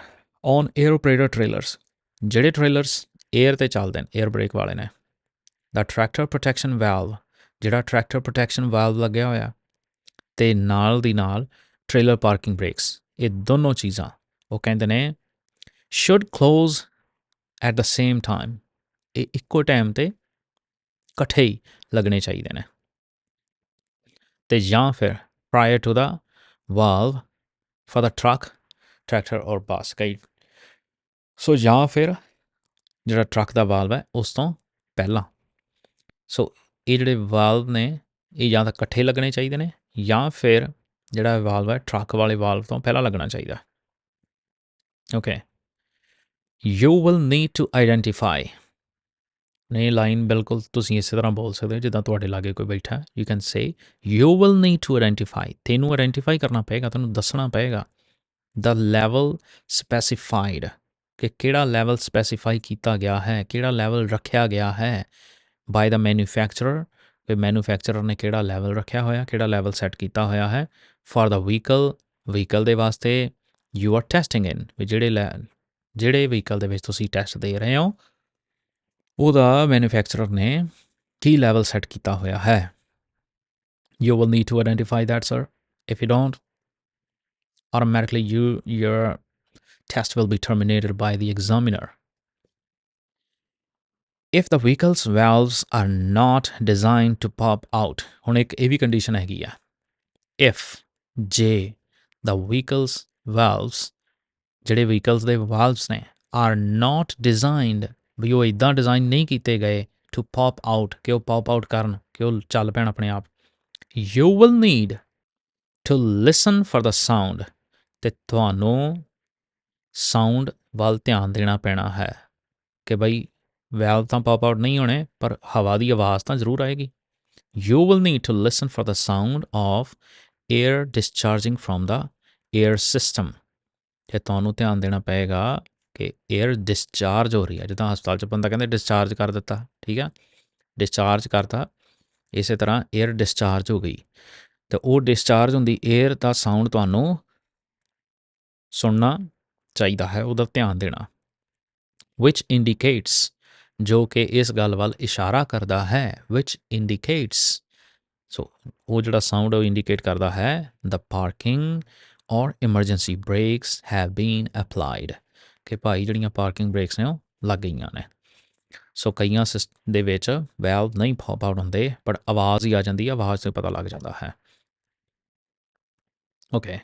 ਔਨ ਏਅਰ ਓਪਰੇਟਰ ਟ੍ਰੇਲਰਸ, ਜਿਹੜੇ ਟ੍ਰੇਲਰਸ ਏਅਰ 'ਤੇ ਚੱਲਦੇ ਨੇ, ਏਅਰ ਬ੍ਰੇਕ ਵਾਲੇ ਨੇ, ਦਾ ਟਰੈਕਟਰ ਪ੍ਰੋਟੈਕਸ਼ਨ ਵੈਲਵ, ਜਿਹੜਾ ਟਰੈਕਟਰ ਪ੍ਰੋਟੈਕਸ਼ਨ ਵੈਲਵ ਲੱਗਿਆ ਹੋਇਆ, ਅਤੇ ਨਾਲ ਦੀ ਨਾਲ ਟ੍ਰੇਲਰ ਪਾਰਕਿੰਗ ਬ੍ਰੇਕਸ, ਇਹ ਦੋਨੋਂ ਚੀਜ਼ਾਂ ਉਹ ਕਹਿੰਦੇ ਨੇ should close at the same time, ਇਹ ਇੱਕੋ ਟਾਈਮ 'ਤੇ ਇਕੱਠੇ ਹੀ ਲੱਗਣੇ ਚਾਹੀਦੇ ਨੇ। ਅਤੇ ਜਾਂ ਫਿਰ prior to the valve for the truck, tractor or bus, ਕਈ ਸੋ ਜਾਂ ਫਿਰ ਜਿਹੜਾ ਟਰੱਕ ਦਾ ਵਾਲਵ ਹੈ ਉਸ ਤੋਂ ਪਹਿਲਾਂ। ਸੋ ਇਹ ਜਿਹੜੇ ਵਾਲਵ ਨੇ ਇਹ ਜਾਂ ਤਾਂ ਇਕੱਠੇ ਲੱਗਣੇ ਚਾਹੀਦੇ ਨੇ ਜਾਂ ਫਿਰ ਜਿਹੜਾ ਵਾਲਵ ਹੈ ਟਰੱਕ ਵਾਲੇ ਵਾਲਵ ਤੋਂ ਪਹਿਲਾਂ ਲੱਗਣਾ ਚਾਹੀਦਾ। Okay, you will need to identify. ਇਹ ਲਾਈਨ ਬਿਲਕੁਲ ਤੁਸੀਂ ਇਸੇ ਤਰ੍ਹਾਂ ਬੋਲ ਸਕਦੇ ਹੋ ਜਿੱਦਾਂ ਤੁਹਾਡੇ ਲਾਗੇ ਕੋਈ ਬੈਠਾ। You can say you will need to identify. ਤੈਨੂੰ ਆਈਡੈਂਟੀਫਾਈ ਕਰਨਾ ਪਏਗਾ, ਤੈਨੂੰ ਦੱਸਣਾ ਪਏਗਾ ਦ ਲੈਵਲ ਸਪੈਸੀਫਾਈਡ, ਕਿ ਕਿਹੜਾ ਲੈਵਲ ਸਪੈਸੀਫਾਈ ਕੀਤਾ ਗਿਆ ਹੈ, ਕਿਹੜਾ ਲੈਵਲ ਰੱਖਿਆ ਗਿਆ ਹੈ ਬਾਏ ਦਾ ਮੈਨੂਫੈਕਚਰਰ। ਕਿ ਮੈਨੂਫੈਕਚਰਰ ਨੇ ਕਿਹੜਾ ਲੈਵਲ ਰੱਖਿਆ ਹੋਇਆ, ਕਿਹੜਾ ਲੈਵਲ ਸੈੱਟ ਕੀਤਾ ਹੋਇਆ ਹੈ ਫਾਰ ਦਾ ਵਹੀਕਲ ਦੇ ਵਾਸਤੇ। ਯੂ ਆਰ ਟੈਸਟਿੰਗ ਇਨ, ਵੀ ਜਿਹੜੇ ਵਹੀਕਲ ਦੇ ਵਿੱਚ ਤੁਸੀਂ ਟੈਸਟ ਦੇ ਰਹੇ ਹੋ ਉਹਦਾ ਮੈਨੂਫੈਕਚਰਰ ਨੇ ਕੀ ਲੈਵਲ ਸੈੱਟ ਕੀਤਾ ਹੋਇਆ ਹੈ। You will need to identify that sir. If you don't, automatically your test will be terminated by the examiner. If the vehicle's valves are not designed to pop out, ਹੁਣ ਇੱਕ ਇਹ ਵੀ condition ਹੈਗੀ ਆ, if ਜੇ the vehicle's valves, ਜਿਹੜੇ vehicles ਦੇ valves ਨੇ are not designed, ਵੀ ਉਹ ਇੱਦਾਂ ਡਿਜ਼ਾਈਨ ਨਹੀਂ ਕੀਤੇ ਗਏ to pop out, ਕਿ ਉਹ pop out ਕਰਨ, ਕਿ ਉਹ ਚੱਲ ਪੈਣ ਆਪਣੇ ਆਪ। You will need to listen for the sound, ਤੇ ਤੁਹਾਨੂੰ ਸਾਊਂਡ ਵੱਲ ਧਿਆਨ ਦੇਣਾ ਪੈਣਾ ਹੈ ਕਿ ਬਈ ਵੈਲਵ ਤਾਂ ਪੌਪ ਆਊਟ ਨਹੀਂ ਹੋਣੇ ਪਰ ਹਵਾ ਦੀ ਆਵਾਜ਼ ਤਾਂ ਜ਼ਰੂਰ ਆਏਗੀ। You will need to listen for the sound of air discharging from the air system. ਤੇ ਤੁਹਾਨੂੰ ਧਿਆਨ ਦੇਣਾ ਪਏਗਾ ਕਿ ਏਅਰ ਡਿਸਚਾਰਜ ਹੋ ਰਹੀ ਹੈ, ਜਿੱਦਾਂ ਹਸਪਤਾਲ 'ਚ ਬੰਦਾ ਕਹਿੰਦੇ ਡਿਸਚਾਰਜ ਕਰ ਦਿੱਤਾ, ਠੀਕ ਆ, ਡਿਸਚਾਰਜ ਕਰਤਾ, ਇਸੇ ਤਰ੍ਹਾਂ ਏਅਰ ਡਿਸਚਾਰਜ ਹੋ ਗਈ। ਅਤੇ ਉਹ ਡਿਸਚਾਰਜ ਹੁੰਦੀ ਏਅਰ ਦਾ ਸਾਊਂਡ ਤੁਹਾਨੂੰ ਸੁਣਨਾ ਚਾਹੀਦਾ ਹੈ, ਉਹਦਾ ਧਿਆਨ ਦੇਣਾ। ਵਿਚ ਇੰਡੀਕੇਟਸ, ਜੋ ਕਿ ਇਸ ਗੱਲ ਵੱਲ ਇਸ਼ਾਰਾ ਕਰਦਾ ਹੈ, ਵਿਚ ਇੰਡੀਕੇਟਸ, ਸੋ ਉਹ ਜਿਹੜਾ ਸਾਊਂਡ ਉਹ ਇੰਡੀਕੇਟ ਕਰਦਾ ਹੈ ਦ ਪਾਰਕਿੰਗ ਔਰ emergency brakes have been applied, ਕਿ ਭਾਈ ਜਿਹੜੀਆਂ ਪਾਰਕਿੰਗ ਬ੍ਰੇਕਸ ਨੇ ਉਹ ਲੱਗ ਗਈਆਂ ਨੇ। ਸੋ ਕਈਆਂ ਦੇ ਵਿੱਚ ਵੈਲਵ ਨਹੀਂ ਪੌਪ ਆਊਟ ਹੁੰਦੇ ਬਟ ਆਵਾਜ਼ ਹੀ ਆ ਜਾਂਦੀ ਹੈ, ਆਵਾਜ਼ ਤੋਂ ਪਤਾ ਲੱਗ ਜਾਂਦਾ ਹੈ। Okay,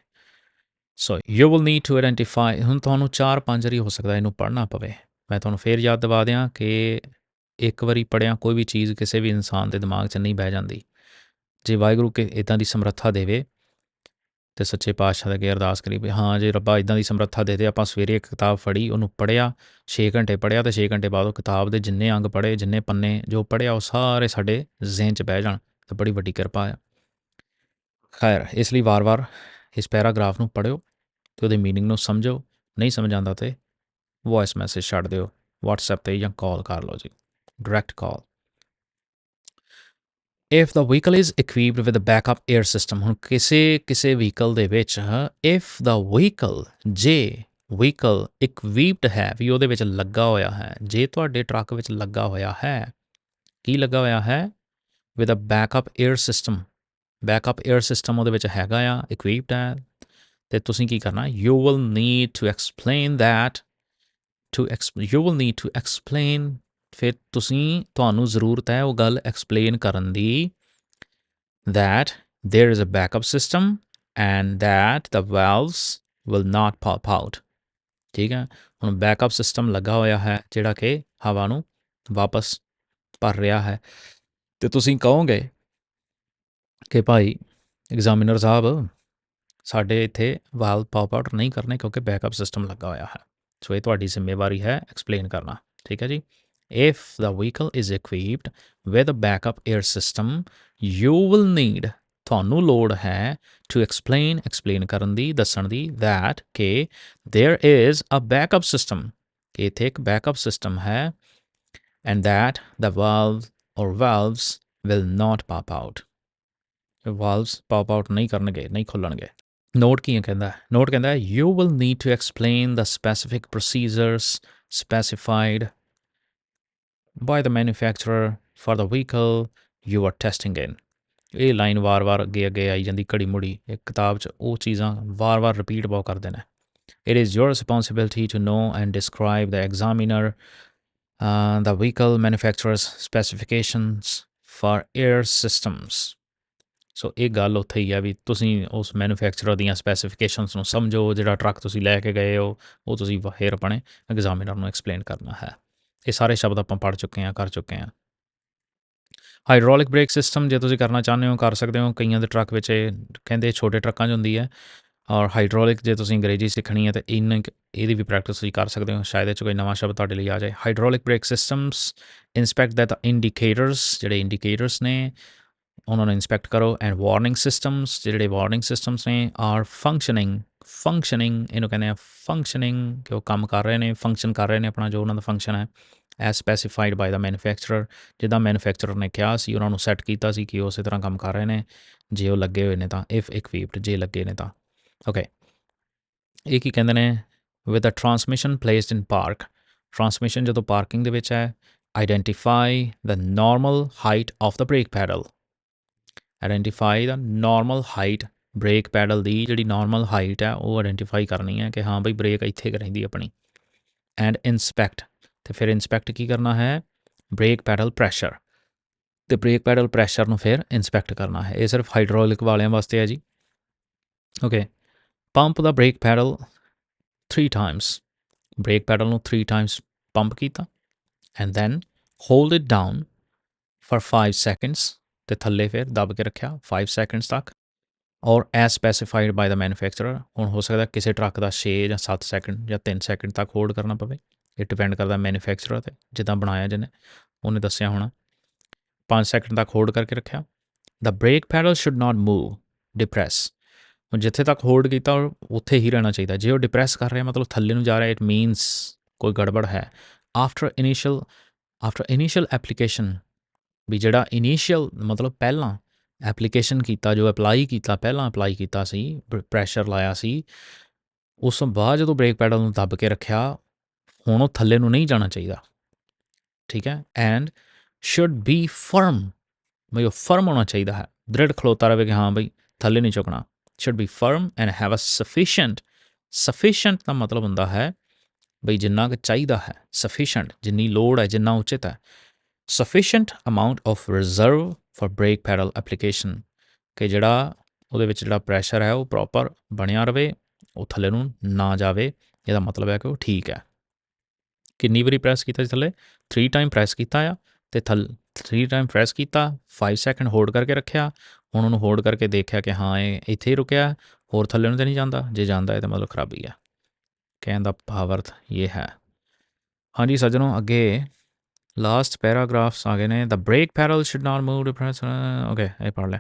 so you will need to identify. ਹੁਣ ਤੁਹਾਨੂੰ 4-5 ਵਾਰੀ ਹੋ ਸਕਦਾ ਇਹਨੂੰ ਪੜ੍ਹਨਾ ਪਵੇ। ਮੈਂ ਤੁਹਾਨੂੰ ਫਿਰ ਯਾਦ ਦਿਵਾ ਦਿਆਂ ਕਿ ਇੱਕ ਵਾਰੀ ਪੜ੍ਹਿਆ ਕੋਈ ਵੀ ਚੀਜ਼ ਕਿਸੇ ਵੀ ਇਨਸਾਨ ਦੇ ਦਿਮਾਗ 'ਚ ਨਹੀਂ ਬਹਿ ਜਾਂਦੀ। ਜੇ ਵਾਹਿਗੁਰੂ ਕਿ ਇੱਦਾਂ ਦੀ ਸਮਰੱਥਾ ਦੇਵੇ ਅਤੇ ਸੱਚੇ ਪਾਤਸ਼ਾਹ ਦੇ ਅੱਗੇ ਅਰਦਾਸ ਕਰੀ ਵੀ ਹਾਂ ਜੇ ਰੱਬਾ ਇੱਦਾਂ ਦੀ ਸਮਰੱਥਾ ਦੇ ਦੇ, ਆਪਾਂ ਸਵੇਰੇ ਇੱਕ ਕਿਤਾਬ ਫੜੀ, ਉਹਨੂੰ ਪੜ੍ਹਿਆ, 6 ਘੰਟੇ ਪੜ੍ਹਿਆ ਅਤੇ 6 ਘੰਟੇ ਬਾਅਦ ਉਹ ਕਿਤਾਬ ਦੇ ਜਿੰਨੇ ਅੰਗ ਪੜ੍ਹੇ, ਜਿੰਨੇ ਪੰਨੇ ਜੋ ਪੜ੍ਹਿਆ ਉਹ ਸਾਰੇ ਸਾਡੇ ਜ਼ਿਹਨ 'ਚ ਬਹਿ ਜਾਣ ਤਾਂ ਬੜੀ ਵੱਡੀ ਕਿਰਪਾ ਆ। ਖੈਰ, ਇਸ ਲਈ ਵਾਰ-ਵਾਰ ਇਸ ਪੈਰਾਗ੍ਰਾਫ ਨੂੰ ਪੜ੍ਹਿਓ ਅਤੇ ਉਹਦੇ ਮੀਨਿੰਗ ਨੂੰ ਸਮਝੋ। ਨਹੀਂ ਸਮਝ ਆਉਂਦਾ ਤਾਂ ਵੋਇਸ ਮੈਸੇਜ ਛੱਡ ਦਿਓ WhatsApp 'ਤੇ ਜਾਂ ਕਾਲ ਕਰ ਲਓ ਜੀ, direct call. If the vehicle is equipped with backup air system, ਹੁਣ ਕਿਸੇ ਵਹੀਕਲ ਦੇ ਵਿੱਚ ਇਫ ਦ ਵਹੀਕਲ, ਜੇ ਵਹੀਕਲ ਇਕਵਿਪਡ ਹੈ ਵੀ ਉਹਦੇ ਵਿੱਚ ਲੱਗਾ ਹੋਇਆ ਹੈ, ਜੇ ਤੁਹਾਡੇ ਟਰੱਕ ਵਿੱਚ ਲੱਗਾ ਹੋਇਆ ਹੈ, ਕੀ ਲੱਗਾ ਹੋਇਆ ਹੈ, with a backup air system, backup air system ਉਹਦੇ ਵਿੱਚ ਹੈਗਾ ਆ, ਇਕਵਿਪਡ ਹੈ, ਅਤੇ ਤੁਸੀਂ ਕੀ ਕਰਨਾ, you will need to explain that, you will need to explain, ਫਿਰ ਤੁਹਾਨੂੰ ਜ਼ਰੂਰਤ ਹੈ ਉਹ ਗੱਲ ਐਕਸਪਲੇਨ ਕਰਨ ਦੀ, that there is a backup system and that the valves will not pop out, ਠੀਕ ਹੈ। ਹੁਣ ਬੈਕਅਪ ਸਿਸਟਮ ਲੱਗਾ ਹੋਇਆ ਹੈ ਜਿਹੜਾ ਕਿ ਹਵਾ ਨੂੰ ਵਾਪਸ ਭਰ ਰਿਹਾ ਹੈ, ਅਤੇ ਤੁਸੀਂ ਕਹੋਗੇ ਕਿ ਭਾਈ ਐਗਜ਼ਾਮੀਨਰ ਸਾਹਿਬ ਸਾਡੇ ਇੱਥੇ ਵਾਲਵ ਪੌਪ ਆਊਟ ਨਹੀਂ ਕਰਨੇ ਕਿਉਂਕਿ ਬੈਕਅਪ ਸਿਸਟਮ ਲੱਗਾ ਹੋਇਆ ਹੈ। ਸੋ ਇਹ ਤੁਹਾਡੀ ਜ਼ਿੰਮੇਵਾਰੀ ਹੈ ਐਕਸਪਲੇਨ ਕਰਨਾ, ਠੀਕ ਹੈ ਜੀ। If the vehicle is equipped with a backup air system, you will need, ਤੁਹਾਨੂੰ ਲੋੜ ਹੈ to explain ਕਰਨ ਦੀ, ਦੱਸਣ ਦੀ, that ਕਿ there is a backup system, ਕਿ ਇੱਥੇ ਇੱਕ backup system ਹੈ, and that the valves will not pop out, valves pop out ਨਹੀਂ ਕਰਨਗੇ, ਨਹੀਂ ਖੁੱਲਣਗੇ। ਨੋਟ ਕੀ ਕਹਿੰਦਾ, ਨੋਟ ਕਹਿੰਦਾ you will need to explain the specific procedures specified by the manufacturer for the vehicle you are testing in। ਇਹ line ਵਾਰ-ਵਾਰ ਅੱਗੇ ਆਈ ਜਾਂਦੀ ਘੜੀ ਮੁੜੀ, ਇੱਕ ਕਿਤਾਬ 'ਚ ਉਹ ਚੀਜ਼ਾਂ ਵਾਰ-ਵਾਰ ਰਿਪੀਟ ਬਹੁਤ ਕਰਦੇ ਨੇ। It is your responsibility to know and describe the examiner the vehicle manufacturer's specifications for air systems। ਸੋ ਇਹ ਗੱਲ ਉੱਥੇ ਹੀ ਆ ਵੀ ਤੁਸੀਂ ਉਸ ਮੈਨੂਫੈਕਚਰਰ ਦੀਆਂ ਸਪੈਸੀਫਿਕੇਸ਼ਨਸ ਨੂੰ ਸਮਝੋ, ਜਿਹੜਾ ਟਰੱਕ ਤੁਸੀਂ ਲੈ ਕੇ ਗਏ ਹੋ ਉਹ ਤੁਸੀਂ ਫਿਰ ਆਪਣੇ ਐਗਜ਼ਾਮੀਨਰ ਨੂੰ ਐਕਸਪਲੇਨ ਕਰਨਾ ਹੈ। ਇਹ ਸਾਰੇ ਸ਼ਬਦ ਆਪਾਂ ਪੜ੍ਹ ਚੁੱਕੇ ਹਾਂ, ਕਰ ਚੁੱਕੇ ਹਾਂ। ਹਾਈਡ੍ਰੋਲਿਕ ਬ੍ਰੇਕ ਸਿਸਟਮ ਜੇ ਤੁਸੀਂ ਕਰਨਾ ਚਾਹੁੰਦੇ ਹੋ ਕਰ ਸਕਦੇ ਹੋ। ਕਈਆਂ ਦੇ ਟਰੱਕ ਵਿੱਚ ਇਹ ਕਹਿੰਦੇ ਛੋਟੇ ਟਰੱਕਾਂ 'ਚ ਹੁੰਦੀ ਹੈ, ਔਰ ਹਾਈਡ੍ਰੋਲਿਕ ਜੇ ਤੁਸੀਂ ਅੰਗਰੇਜ਼ੀ ਸਿੱਖਣੀ ਹੈ ਤਾਂ ਇਹਦੀ ਵੀ ਪ੍ਰੈਕਟਿਸ ਤੁਸੀਂ ਕਰ ਸਕਦੇ ਹੋ। ਸ਼ਾਇਦ ਇਹ 'ਚ ਕੋਈ ਨਵਾਂ ਸ਼ਬਦ ਤੁਹਾਡੇ ਲਈ ਆ ਜਾਏ। Hydraulic brake systems inspect that indicators, ਜਿਹੜੇ ਇੰਡੀਕੇਟਰਸ ਨੇ ਉਹਨਾਂ ਨੂੰ ਇੰਸਪੈਕਟ ਕਰੋ। ਐਂਡ ਵਾਰਨਿੰਗ ਸਿਸਟਮਸ, ਜਿਹੜੇ ਵਾਰਨਿੰਗ ਸਿਸਟਮਸ ਨੇ ਆਰ ਫੰਕਸ਼ਨਿੰਗ ਇਹਨੂੰ ਕਹਿੰਦੇ ਆ ਫੰਕਸ਼ਨਿੰਗ, ਕਿ ਉਹ ਕੰਮ ਕਰ ਰਹੇ ਨੇ, ਫੰਕਸ਼ਨ ਕਰ ਰਹੇ ਨੇ ਆਪਣਾ ਜੋ ਉਹਨਾਂ ਦਾ ਫੰਕਸ਼ਨ ਹੈ, ਐਜ਼ ਸਪੈਸੀਫਾਈਡ ਬਾਈ ਦਾ ਮੈਨੂਫੈਕਚਰਰ, ਜਿੱਦਾਂ ਮੈਨੂਫੈਕਚਰਰ ਨੇ ਕਿਹਾ ਸੀ ਉਹਨਾਂ ਨੂੰ ਸੈੱਟ ਕੀਤਾ ਸੀ ਕਿ ਉਸੇ ਤਰ੍ਹਾਂ ਕੰਮ ਕਰ ਰਹੇ ਨੇ। ਜੇ ਉਹ ਲੱਗੇ ਹੋਏ ਨੇ ਤਾਂ ਇਫ ਇਕਵਿਪਡ, ਜੇ ਲੱਗੇ ਨੇ ਤਾਂ ਓਕੇ। ਇਹ ਕੀ ਕਹਿੰਦੇ ਨੇ, with a transmission placed in park, transmission ਜਦੋਂ ਪਾਰਕਿੰਗ ਦੇ ਵਿੱਚ ਹੈ, identify the normal height of the brake pedal, identify the normal height, brake pedal ਦੀ ਜਿਹੜੀ ਨਾਰਮਲ ਹਾਈਟ ਹੈ ਉਹ ਆਈਡੈਂਟੀਫਾਈ ਕਰਨੀ ਹੈ ਕਿ ਹਾਂ ਬਈ ਬ੍ਰੇਕ ਇੱਥੇ ਕੁ ਰਹਿੰਦੀ ਆਪਣੀ। ਐਂਡ ਇੰਸਪੈਕਟ, ਅਤੇ ਫਿਰ ਇੰਸਪੈਕਟ ਕੀ ਕਰਨਾ ਹੈ, ਬ੍ਰੇਕ ਪੈਡਲ ਪ੍ਰੈਸ਼ਰ, ਅਤੇ ਬ੍ਰੇਕ ਪੈਡਲ ਪ੍ਰੈਸ਼ਰ ਨੂੰ ਫਿਰ ਇੰਸਪੈਕਟ ਕਰਨਾ ਹੈ। ਇਹ ਸਿਰਫ ਹਾਈਡ੍ਰੋਲਿਕ ਵਾਲਿਆਂ ਵਾਸਤੇ ਹੈ ਜੀ। ਓਕੇ, ਪੰਪ ਦਾ brake pedal 3 times, brake pedal ਨੂੰ 3 ਟਾਈਮਸ ਪੰਪ ਕੀਤਾ, and then hold it down for 5 seconds, ਅਤੇ ਥੱਲੇ ਫਿਰ ਦੱਬ ਕੇ ਰੱਖਿਆ 5 ਸੈਕਿੰਡਸ ਤੱਕ, ਔਰ ਐਜ਼ ਸਪੈਸੀਫਾਈਡ ਬਾਈ ਦਾ ਮੈਨੂਫੈਕਚਰਰ। ਹੁਣ ਹੋ ਸਕਦਾ ਕਿਸੇ ਟਰੱਕ ਦਾ 6 ਜਾਂ 7 ਸੈਕਿੰਡ ਜਾਂ 3 ਸੈਕਿੰਡ ਤੱਕ ਹੋਲਡ ਕਰਨਾ ਪਵੇ, ਇਹ ਡਿਪੈਂਡ ਕਰਦਾ ਮੈਨੂਫੈਕਚਰਰ 'ਤੇ, ਜਿੱਦਾਂ ਬਣਾਇਆ ਜਿਹਨੇ ਉਹਨੇ ਦੱਸਿਆ ਹੋਣਾ। 5 ਸੈਕਿੰਡ ਤੱਕ ਹੋਲਡ ਕਰਕੇ ਰੱਖਿਆ। The brake pedal should not move depress, ਹੁਣ ਜਿੱਥੇ ਤੱਕ ਹੋਲਡ ਕੀਤਾ ਉੱਥੇ ਹੀ ਰਹਿਣਾ ਚਾਹੀਦਾ। ਜੇ ਉਹ ਡਿਪਰੈਸ ਕਰ ਰਿਹਾ ਮਤਲਬ ਥੱਲੇ ਨੂੰ ਜਾ ਰਿਹਾ, ਇਟ ਮੀਨਸ ਕੋਈ ਗੜਬੜ ਹੈ। ਆਫਟਰ ਇਨੀਸ਼ੀਅਲ ਐਪਲੀਕੇਸ਼ਨ, ਵੀ ਜਿਹੜਾ ਇਨੀਸ਼ੀਅਲ ਮਤਲਬ ਪਹਿਲਾਂ ਐਪਲੀਕੇਸ਼ਨ ਕੀਤਾ, ਜੋ ਅਪਲਾਈ ਕੀਤਾ, ਪਹਿਲਾਂ ਅਪਲਾਈ ਕੀਤਾ ਸੀ, ਪ੍ਰੈਸ਼ਰ ਲਾਇਆ ਸੀ, ਉਸ ਤੋਂ ਬਾਅਦ ਜਦੋਂ ਬ੍ਰੇਕ ਪੈਡਲ ਨੂੰ ਦੱਬ ਕੇ ਰੱਖਿਆ, ਹੁਣ ਉਹ ਥੱਲੇ ਨੂੰ ਨਹੀਂ ਜਾਣਾ ਚਾਹੀਦਾ, ਠੀਕ ਹੈ। ਐਂਡ ਸ਼ੁੱਡ ਬੀ ਫਰਮ, ਬਈ ਉਹ ਫਰਮ ਹੋਣਾ ਚਾਹੀਦਾ ਹੈ, ਦ੍ਰਿੜ ਖਲੋਤਾ ਰਹੇ ਕਿ ਹਾਂ ਬਈ ਥੱਲੇ ਨਹੀਂ ਚੁੱਕਣਾ। Should be firm and have a sufficient ਦਾ ਮਤਲਬ ਹੁੰਦਾ ਹੈ ਬਈ ਜਿੰਨਾ ਕੁ ਚਾਹੀਦਾ ਹੈ, ਸਫੀਸ਼ੈਂਟ ਜਿੰਨੀ ਲੋੜ ਹੈ, ਜਿੰਨਾ ਉਚਿਤ ਹੈ। Sufficient amount of reserve for brake pedal application, ਕਿ ਜਿਹੜਾ ਉਹਦੇ ਵਿੱਚ ਜਿਹੜਾ ਪ੍ਰੈਸ਼ਰ ਹੈ ਉਹ ਪ੍ਰੋਪਰ ਬਣਿਆ ਰਵੇ, ਉਹ ਥੱਲੇ ਨੂੰ ਨਾ ਜਾਵੇ। ਇਹਦਾ ਮਤਲਬ ਹੈ ਕਿ ਉਹ ਠੀਕ ਹੈ। ਕਿੰਨੀ ਵਾਰੀ ਪ੍ਰੈਸ ਕੀਤਾ ਜੀ ਥੱਲੇ? 3 ਟਾਈਮ ਪ੍ਰੈਸ ਕੀਤਾ ਆ, ਅਤੇ 3 ਟਾਈਮ ਪ੍ਰੈਸ ਕੀਤਾ, 5 ਸੈਕਿੰਡ ਹੋਲਡ ਕਰਕੇ ਰੱਖਿਆ। ਹੁਣ ਉਹਨੂੰ ਹੋਲਡ ਕਰਕੇ ਦੇਖਿਆ ਕਿ ਹਾਂ ਇਹ ਇੱਥੇ ਹੀ ਰੁਕਿਆ, ਹੋਰ ਥੱਲੇ ਨੂੰ ਤਾਂ ਨਹੀਂ ਜਾਂਦਾ। ਜੇ ਜਾਂਦਾ ਹੈ ਤਾਂ ਮਤਲਬ ਖਰਾਬੀ ਹੈ। ਕਹਿਣ ਦਾ ਭਾਵ ਇਹ ਹੈ। ਹਾਂਜੀ ਸੱਜਣੋ, ਅੱਗੇ ਲਾਸਟ ਪੈਰਾਗ੍ਰਾਫਸ ਆ ਗਏ ਨੇ। The brake pedal should not move depress, okay ਇਹ ਪੜ੍ਹ ਲਿਆ।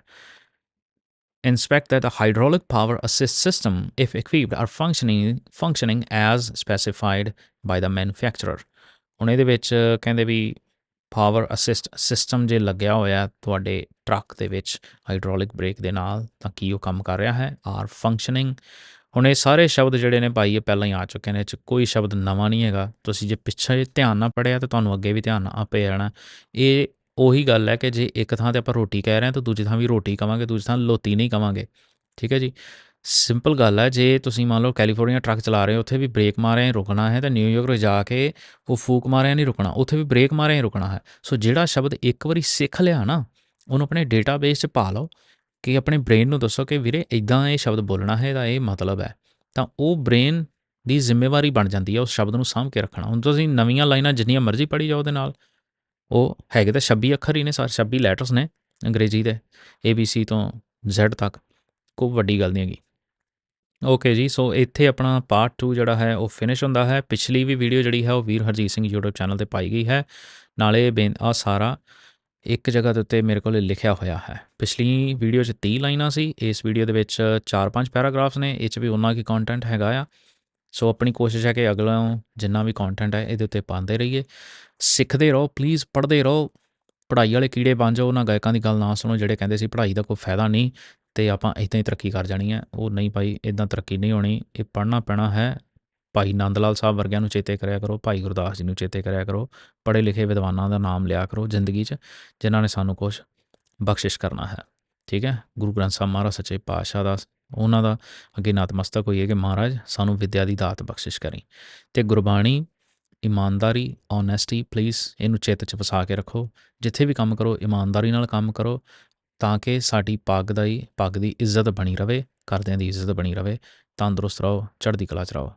Inspect that the hydraulic power assist system, if equipped, are functioning as specified by the manufacturer. ਹੁਣ ਇਹਦੇ ਵਿੱਚ ਕਹਿੰਦੇ ਵੀ ਪਾਵਰ ਅਸਿਸਟ ਸਿਸਟਮ ਜੇ ਲੱਗਿਆ ਹੋਇਆ ਤੁਹਾਡੇ ਟਰੱਕ ਦੇ ਵਿੱਚ ਹਾਈਡ੍ਰੋਲਿਕ ਬ੍ਰੇਕ ਦੇ ਨਾਲ, ਤਾਂ ਕੀ ਉਹ ਕੰਮ ਕਰ ਰਿਹਾ ਹੈ, ਆਰ ਫੰਕਸ਼ਨਿੰਗ। ਹੁਣ ਇਹ ਸਾਰੇ ਸ਼ਬਦ ਜਿਹੜੇ ਨੇ ਭਾਈ ਇਹ ਪਹਿਲਾਂ ਹੀ ਆ ਚੁੱਕੇ ਨੇ, ਇਹ 'ਚ ਕੋਈ ਸ਼ਬਦ ਨਵਾਂ ਨਹੀਂ ਹੈਗਾ। ਤੁਸੀਂ ਜੇ ਪਿੱਛੇ ਧਿਆਨ ਨਾਲ ਪੜ੍ਹਿਆ ਤਾਂ ਤੁਹਾਨੂੰ ਅੱਗੇ ਵੀ ਧਿਆਨ ਆਪੇ ਜਾਣਾ। ਇਹ ਉਹੀ ਗੱਲ ਹੈ ਕਿ ਜੇ ਇੱਕ ਥਾਂ 'ਤੇ ਆਪਾਂ ਰੋਟੀ ਕਹਿ ਰਹੇ ਹਾਂ ਤਾਂ ਦੂਜੀ ਥਾਂ ਵੀ ਰੋਟੀ ਕਵਾਂਗੇ, ਦੂਜੀ ਥਾਂ ਲੋਤੀ ਨਹੀਂ ਕਵਾਂਗੇ, ਠੀਕ ਹੈ ਜੀ। ਸਿੰਪਲ ਗੱਲ ਹੈ। ਜੇ ਤੁਸੀਂ ਮੰਨ ਲਓ ਕੈਲੀਫੋਰਨੀਆ ਟਰੱਕ ਚਲਾ ਰਹੇ ਹੋ, ਉੱਥੇ ਵੀ ਬ੍ਰੇਕ ਮਾਰਿਆ ਹੀ ਰੁਕਣਾ ਹੈ, ਅਤੇ ਨਿਊਯਾਰਕ ਜਾ ਕੇ ਉਹ ਫੂਕ ਮਾਰਿਆ ਨਹੀਂ ਰੁਕਣਾ, ਉੱਥੇ ਵੀ ਬ੍ਰੇਕ ਮਾਰਿਆ ਹੀ ਰੁਕਣਾ ਹੈ। ਸੋ ਜਿਹੜਾ ਸ਼ਬਦ ਇੱਕ ਵਾਰੀ ਸਿੱਖ ਲਿਆ ਨਾ, ਉਹਨੂੰ ਆਪਣੇ ਡੇਟਾਬੇਸ 'ਚ ਪਾ ਲਓ, ਕਿ ਆਪਣੇ ਬ੍ਰੇਨ ਨੂੰ ਦੱਸੋ ਕਿ ਵੀਰੇ ਇੱਦਾਂ ਇਹ ਸ਼ਬਦ ਬੋਲਣਾ ਹੈ, ਇਹਦਾ ਇਹ ਮਤਲਬ ਹੈ, ਤਾਂ ਉਹ ਬ੍ਰੇਨ ਦੀ ਜ਼ਿੰਮੇਵਾਰੀ ਬਣ ਜਾਂਦੀ ਹੈ ਉਸ ਸ਼ਬਦ ਨੂੰ ਸਾਂਭ ਕੇ ਰੱਖਣਾ। ਹੁਣ ਤੁਸੀਂ ਨਵੀਆਂ ਲਾਈਨਾਂ ਜਿੰਨੀਆਂ ਮਰਜ਼ੀ ਪੜ੍ਹੀ ਜਾਓ ਉਹਦੇ ਨਾਲ, ਉਹ ਹੈਗੇ ਤਾਂ 26 ਅੱਖਰ ਹੀ ਨੇ, 26 ਲੈਟਰਸ ਨੇ ਅੰਗਰੇਜ਼ੀ ਦੇ, ABC ਤੋਂ Z ਤੱਕ, ਕੋਈ ਵੱਡੀ ਗੱਲ ਨਹੀਂ ਹੈਗੀ। ਓਕੇ ਜੀ, ਸੋ ਇੱਥੇ ਆਪਣਾ ਪਾਰਟ 2 ਜਿਹੜਾ ਹੈ ਉਹ ਫਿਨਿਸ਼ ਹੁੰਦਾ ਹੈ। ਪਿਛਲੀ ਵੀ ਵੀਡੀਓ ਜਿਹੜੀ ਹੈ ਉਹ ਵੀਰ ਹਰਜੀਤ ਸਿੰਘ YouTube ਚੈਨਲ 'ਤੇ ਪਾਈ ਗਈ ਹੈ। ਨਾਲੇ ਆਹ ਸਾਰਾ ਇੱਕ ਜਗ੍ਹਾ ਦੇ ਉੱਤੇ ਮੇਰੇ ਕੋਲ ਲਿਖਿਆ ਹੋਇਆ ਹੈ। ਪਿਛਲੀ ਵੀਡੀਓ 'ਚ 30 ਲਾਈਨਾਂ ਸੀ, ਇਸ ਵੀਡੀਓ ਦੇ ਵਿੱਚ 4-5 ਪੈਰਾਗ੍ਰਾਫਸ ਨੇ, ਇਹ 'ਚ ਵੀ ਉਹਨਾਂ ਕੀ ਕੰਟੈਂਟ ਹੈਗਾ ਆ। ਸੋ ਆਪਣੀ ਕੋਸ਼ਿਸ਼ ਹੈ ਕਿ ਅਗਲਾ ਜਿੰਨਾ ਵੀ ਕੰਟੈਂਟ ਹੈ ਇਹਦੇ ਉੱਤੇ ਪਾਉਂਦੇ ਰਹੀਏ। ਸਿੱਖਦੇ ਰਹੋ ਪਲੀਜ਼, ਪੜ੍ਹਦੇ ਰਹੋ। ਪੜ੍ਹਾਈ ਵਾਲੇ ਕੀੜੇ ਬਣ ਜਾਓ, ਉਹਨਾਂ ਗਾਇਕਾਂ ਦੀ ਗੱਲ ਨਾ ਸੁਣੋ ਜਿਹੜੇ ਕਹਿੰਦੇ ਸੀ ਪੜ੍ਹਾਈ ਦਾ ਕੋਈ ਫਾਇਦਾ ਨਹੀਂ ਅਤੇ ਆਪਾਂ ਇੱਦਾਂ ਹੀ ਤਰੱਕੀ ਕਰ ਜਾਣੀ ਹੈ। ਉਹ ਨਹੀਂ ਭਾਈ, ਇੱਦਾਂ ਤਰੱਕੀ ਨਹੀਂ ਹੋਣੀ। ਇਹ ਪੜ੍ਹਨਾ ਪੈਣਾ ਹੈ। ਭਾਈ ਨੰਦ ਲਾਲ ਸਾਹਿਬ ਵਰਗਿਆਂ ਨੂੰ ਚੇਤੇ ਕਰਿਆ ਕਰੋ, ਭਾਈ ਗੁਰਦਾਸ ਜੀ ਨੂੰ ਚੇਤੇ ਕਰਿਆ ਕਰੋ, ਪੜ੍ਹੇ ਲਿਖੇ ਵਿਦਵਾਨਾਂ ਦਾ ਨਾਮ ਲਿਆ ਕਰੋ ਜ਼ਿੰਦਗੀ 'ਚ, ਜਿਨ੍ਹਾਂ ਨੇ ਸਾਨੂੰ ਕੁਛ ਬਖਸ਼ਿਸ਼ ਕਰਨਾ ਹੈ, ਠੀਕ ਹੈ। ਗੁਰੂ ਗ੍ਰੰਥ ਸਾਹਿਬ ਮਹਾਰਾਜ ਸੱਚੇ ਪਾਤਸ਼ਾਹ ਦਾ, ਉਹਨਾਂ ਦਾ ਅੱਗੇ ਨਤਮਸਤਕ ਹੋਈਏ ਕਿ ਮਹਾਰਾਜ ਸਾਨੂੰ ਵਿੱਦਿਆ ਦੀ ਦਾਤ ਬਖਸ਼ਿਸ਼ ਕਰੀ। ਅਤੇ ਗੁਰਬਾਣੀ, ਇਮਾਨਦਾਰੀ, ਓਨੈਸਟੀ, ਪਲੀਜ਼ ਇਹਨੂੰ ਚਿੱਤ 'ਚ ਵਸਾ ਕੇ ਰੱਖੋ। ਜਿੱਥੇ ਵੀ ਕੰਮ ਕਰੋ ਇਮਾਨਦਾਰੀ ਨਾਲ ਕੰਮ ਕਰੋ, ਤਾਂ ਕਿ ਸਾਡੀ ਪੱਗ ਦੀ ਇੱਜ਼ਤ ਬਣੀ ਰਵੇ, ਘਰਦਿਆਂ ਦੀ ਇੱਜ਼ਤ ਬਣੀ ਰਵੇ। ਤੰਦਰੁਸਤ ਰਹੋ, ਚੜ੍ਹਦੀ ਕਲਾ 'ਚ ਰਹੋ।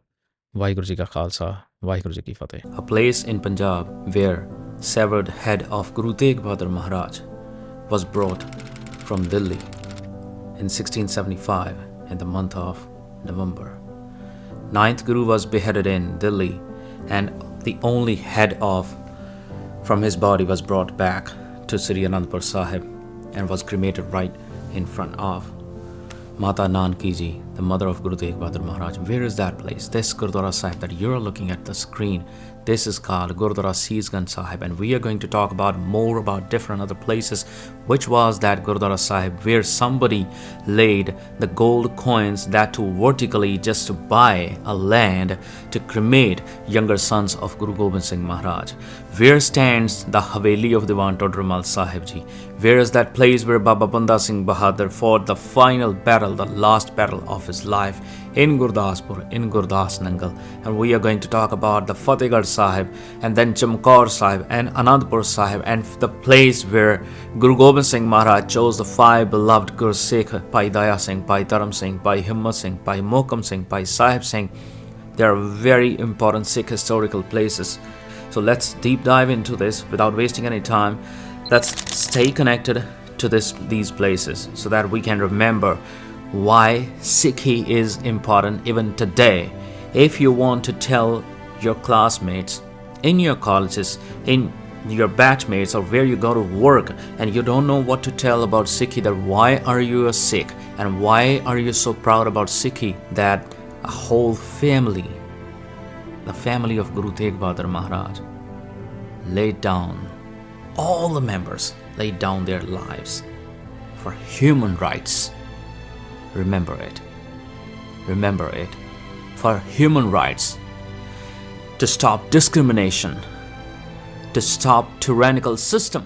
ਵਾਹਿਗੁਰੂ ਜੀ ਕਾ ਖਾਲਸਾ, ਵਾਹਿਗੁਰੂ ਜੀ ਕੀ ਫਤਿਹ। A place in Punjab where severed head of Guru Tegh Bahadur Maharaj was brought from Delhi in 1675 in the month of November. Ninth Guru was beheaded in Delhi, and the only head from his body was brought back to Sri Anandpur Sahib and was cremated right in front of Mata Nanki Ji, the mother of Guru Tegh Bahadur Maharaj. Where is that place? This Gurdwara Sahib that you're looking at the screen, this is called Gurdwara Seesganj Sahib, and we are going to talk about more about different other places. Which was that Gurdwara Sahib where somebody laid the gold coins that too vertically just to buy a land to cremate younger sons of Guru Gobind Singh Maharaj? Where stands the Haveli of Diwan Todar Mal Sahib Ji? Where is that place where Baba Banda Singh Bahadur fought the final battle, the last battle of his life in Gurdaspur, in Gurdas Nangal? And we are going to talk about the Fatehgarh Sahib, and then Chamkaur Sahib, and Anandpur Sahib, and the place where Guru Gobind Singh Maharaj chose the five beloved Gur Sikh, Bhai Daya Singh, Bhai Dharam Singh, Bhai Himmat Singh, Bhai Mohkam Singh, Bhai Sahib Singh. They are very important Sikh historical places. So let's deep dive into this without wasting any time. Let's stay connected to these places so that we can remember why Sikhi is important even today. If you want to tell your classmates in your colleges, in your batchmates, or where you go to work, and you don't know what to tell about Sikhi, that why are you a Sikh and why are you so proud about Sikhi, that a whole family, the family of Guru Tegh Bahadur Maharaj, laid down, all the members laid down their lives for human rights. Remember it. Remember it. For human rights. To stop discrimination. To stop tyrannical system.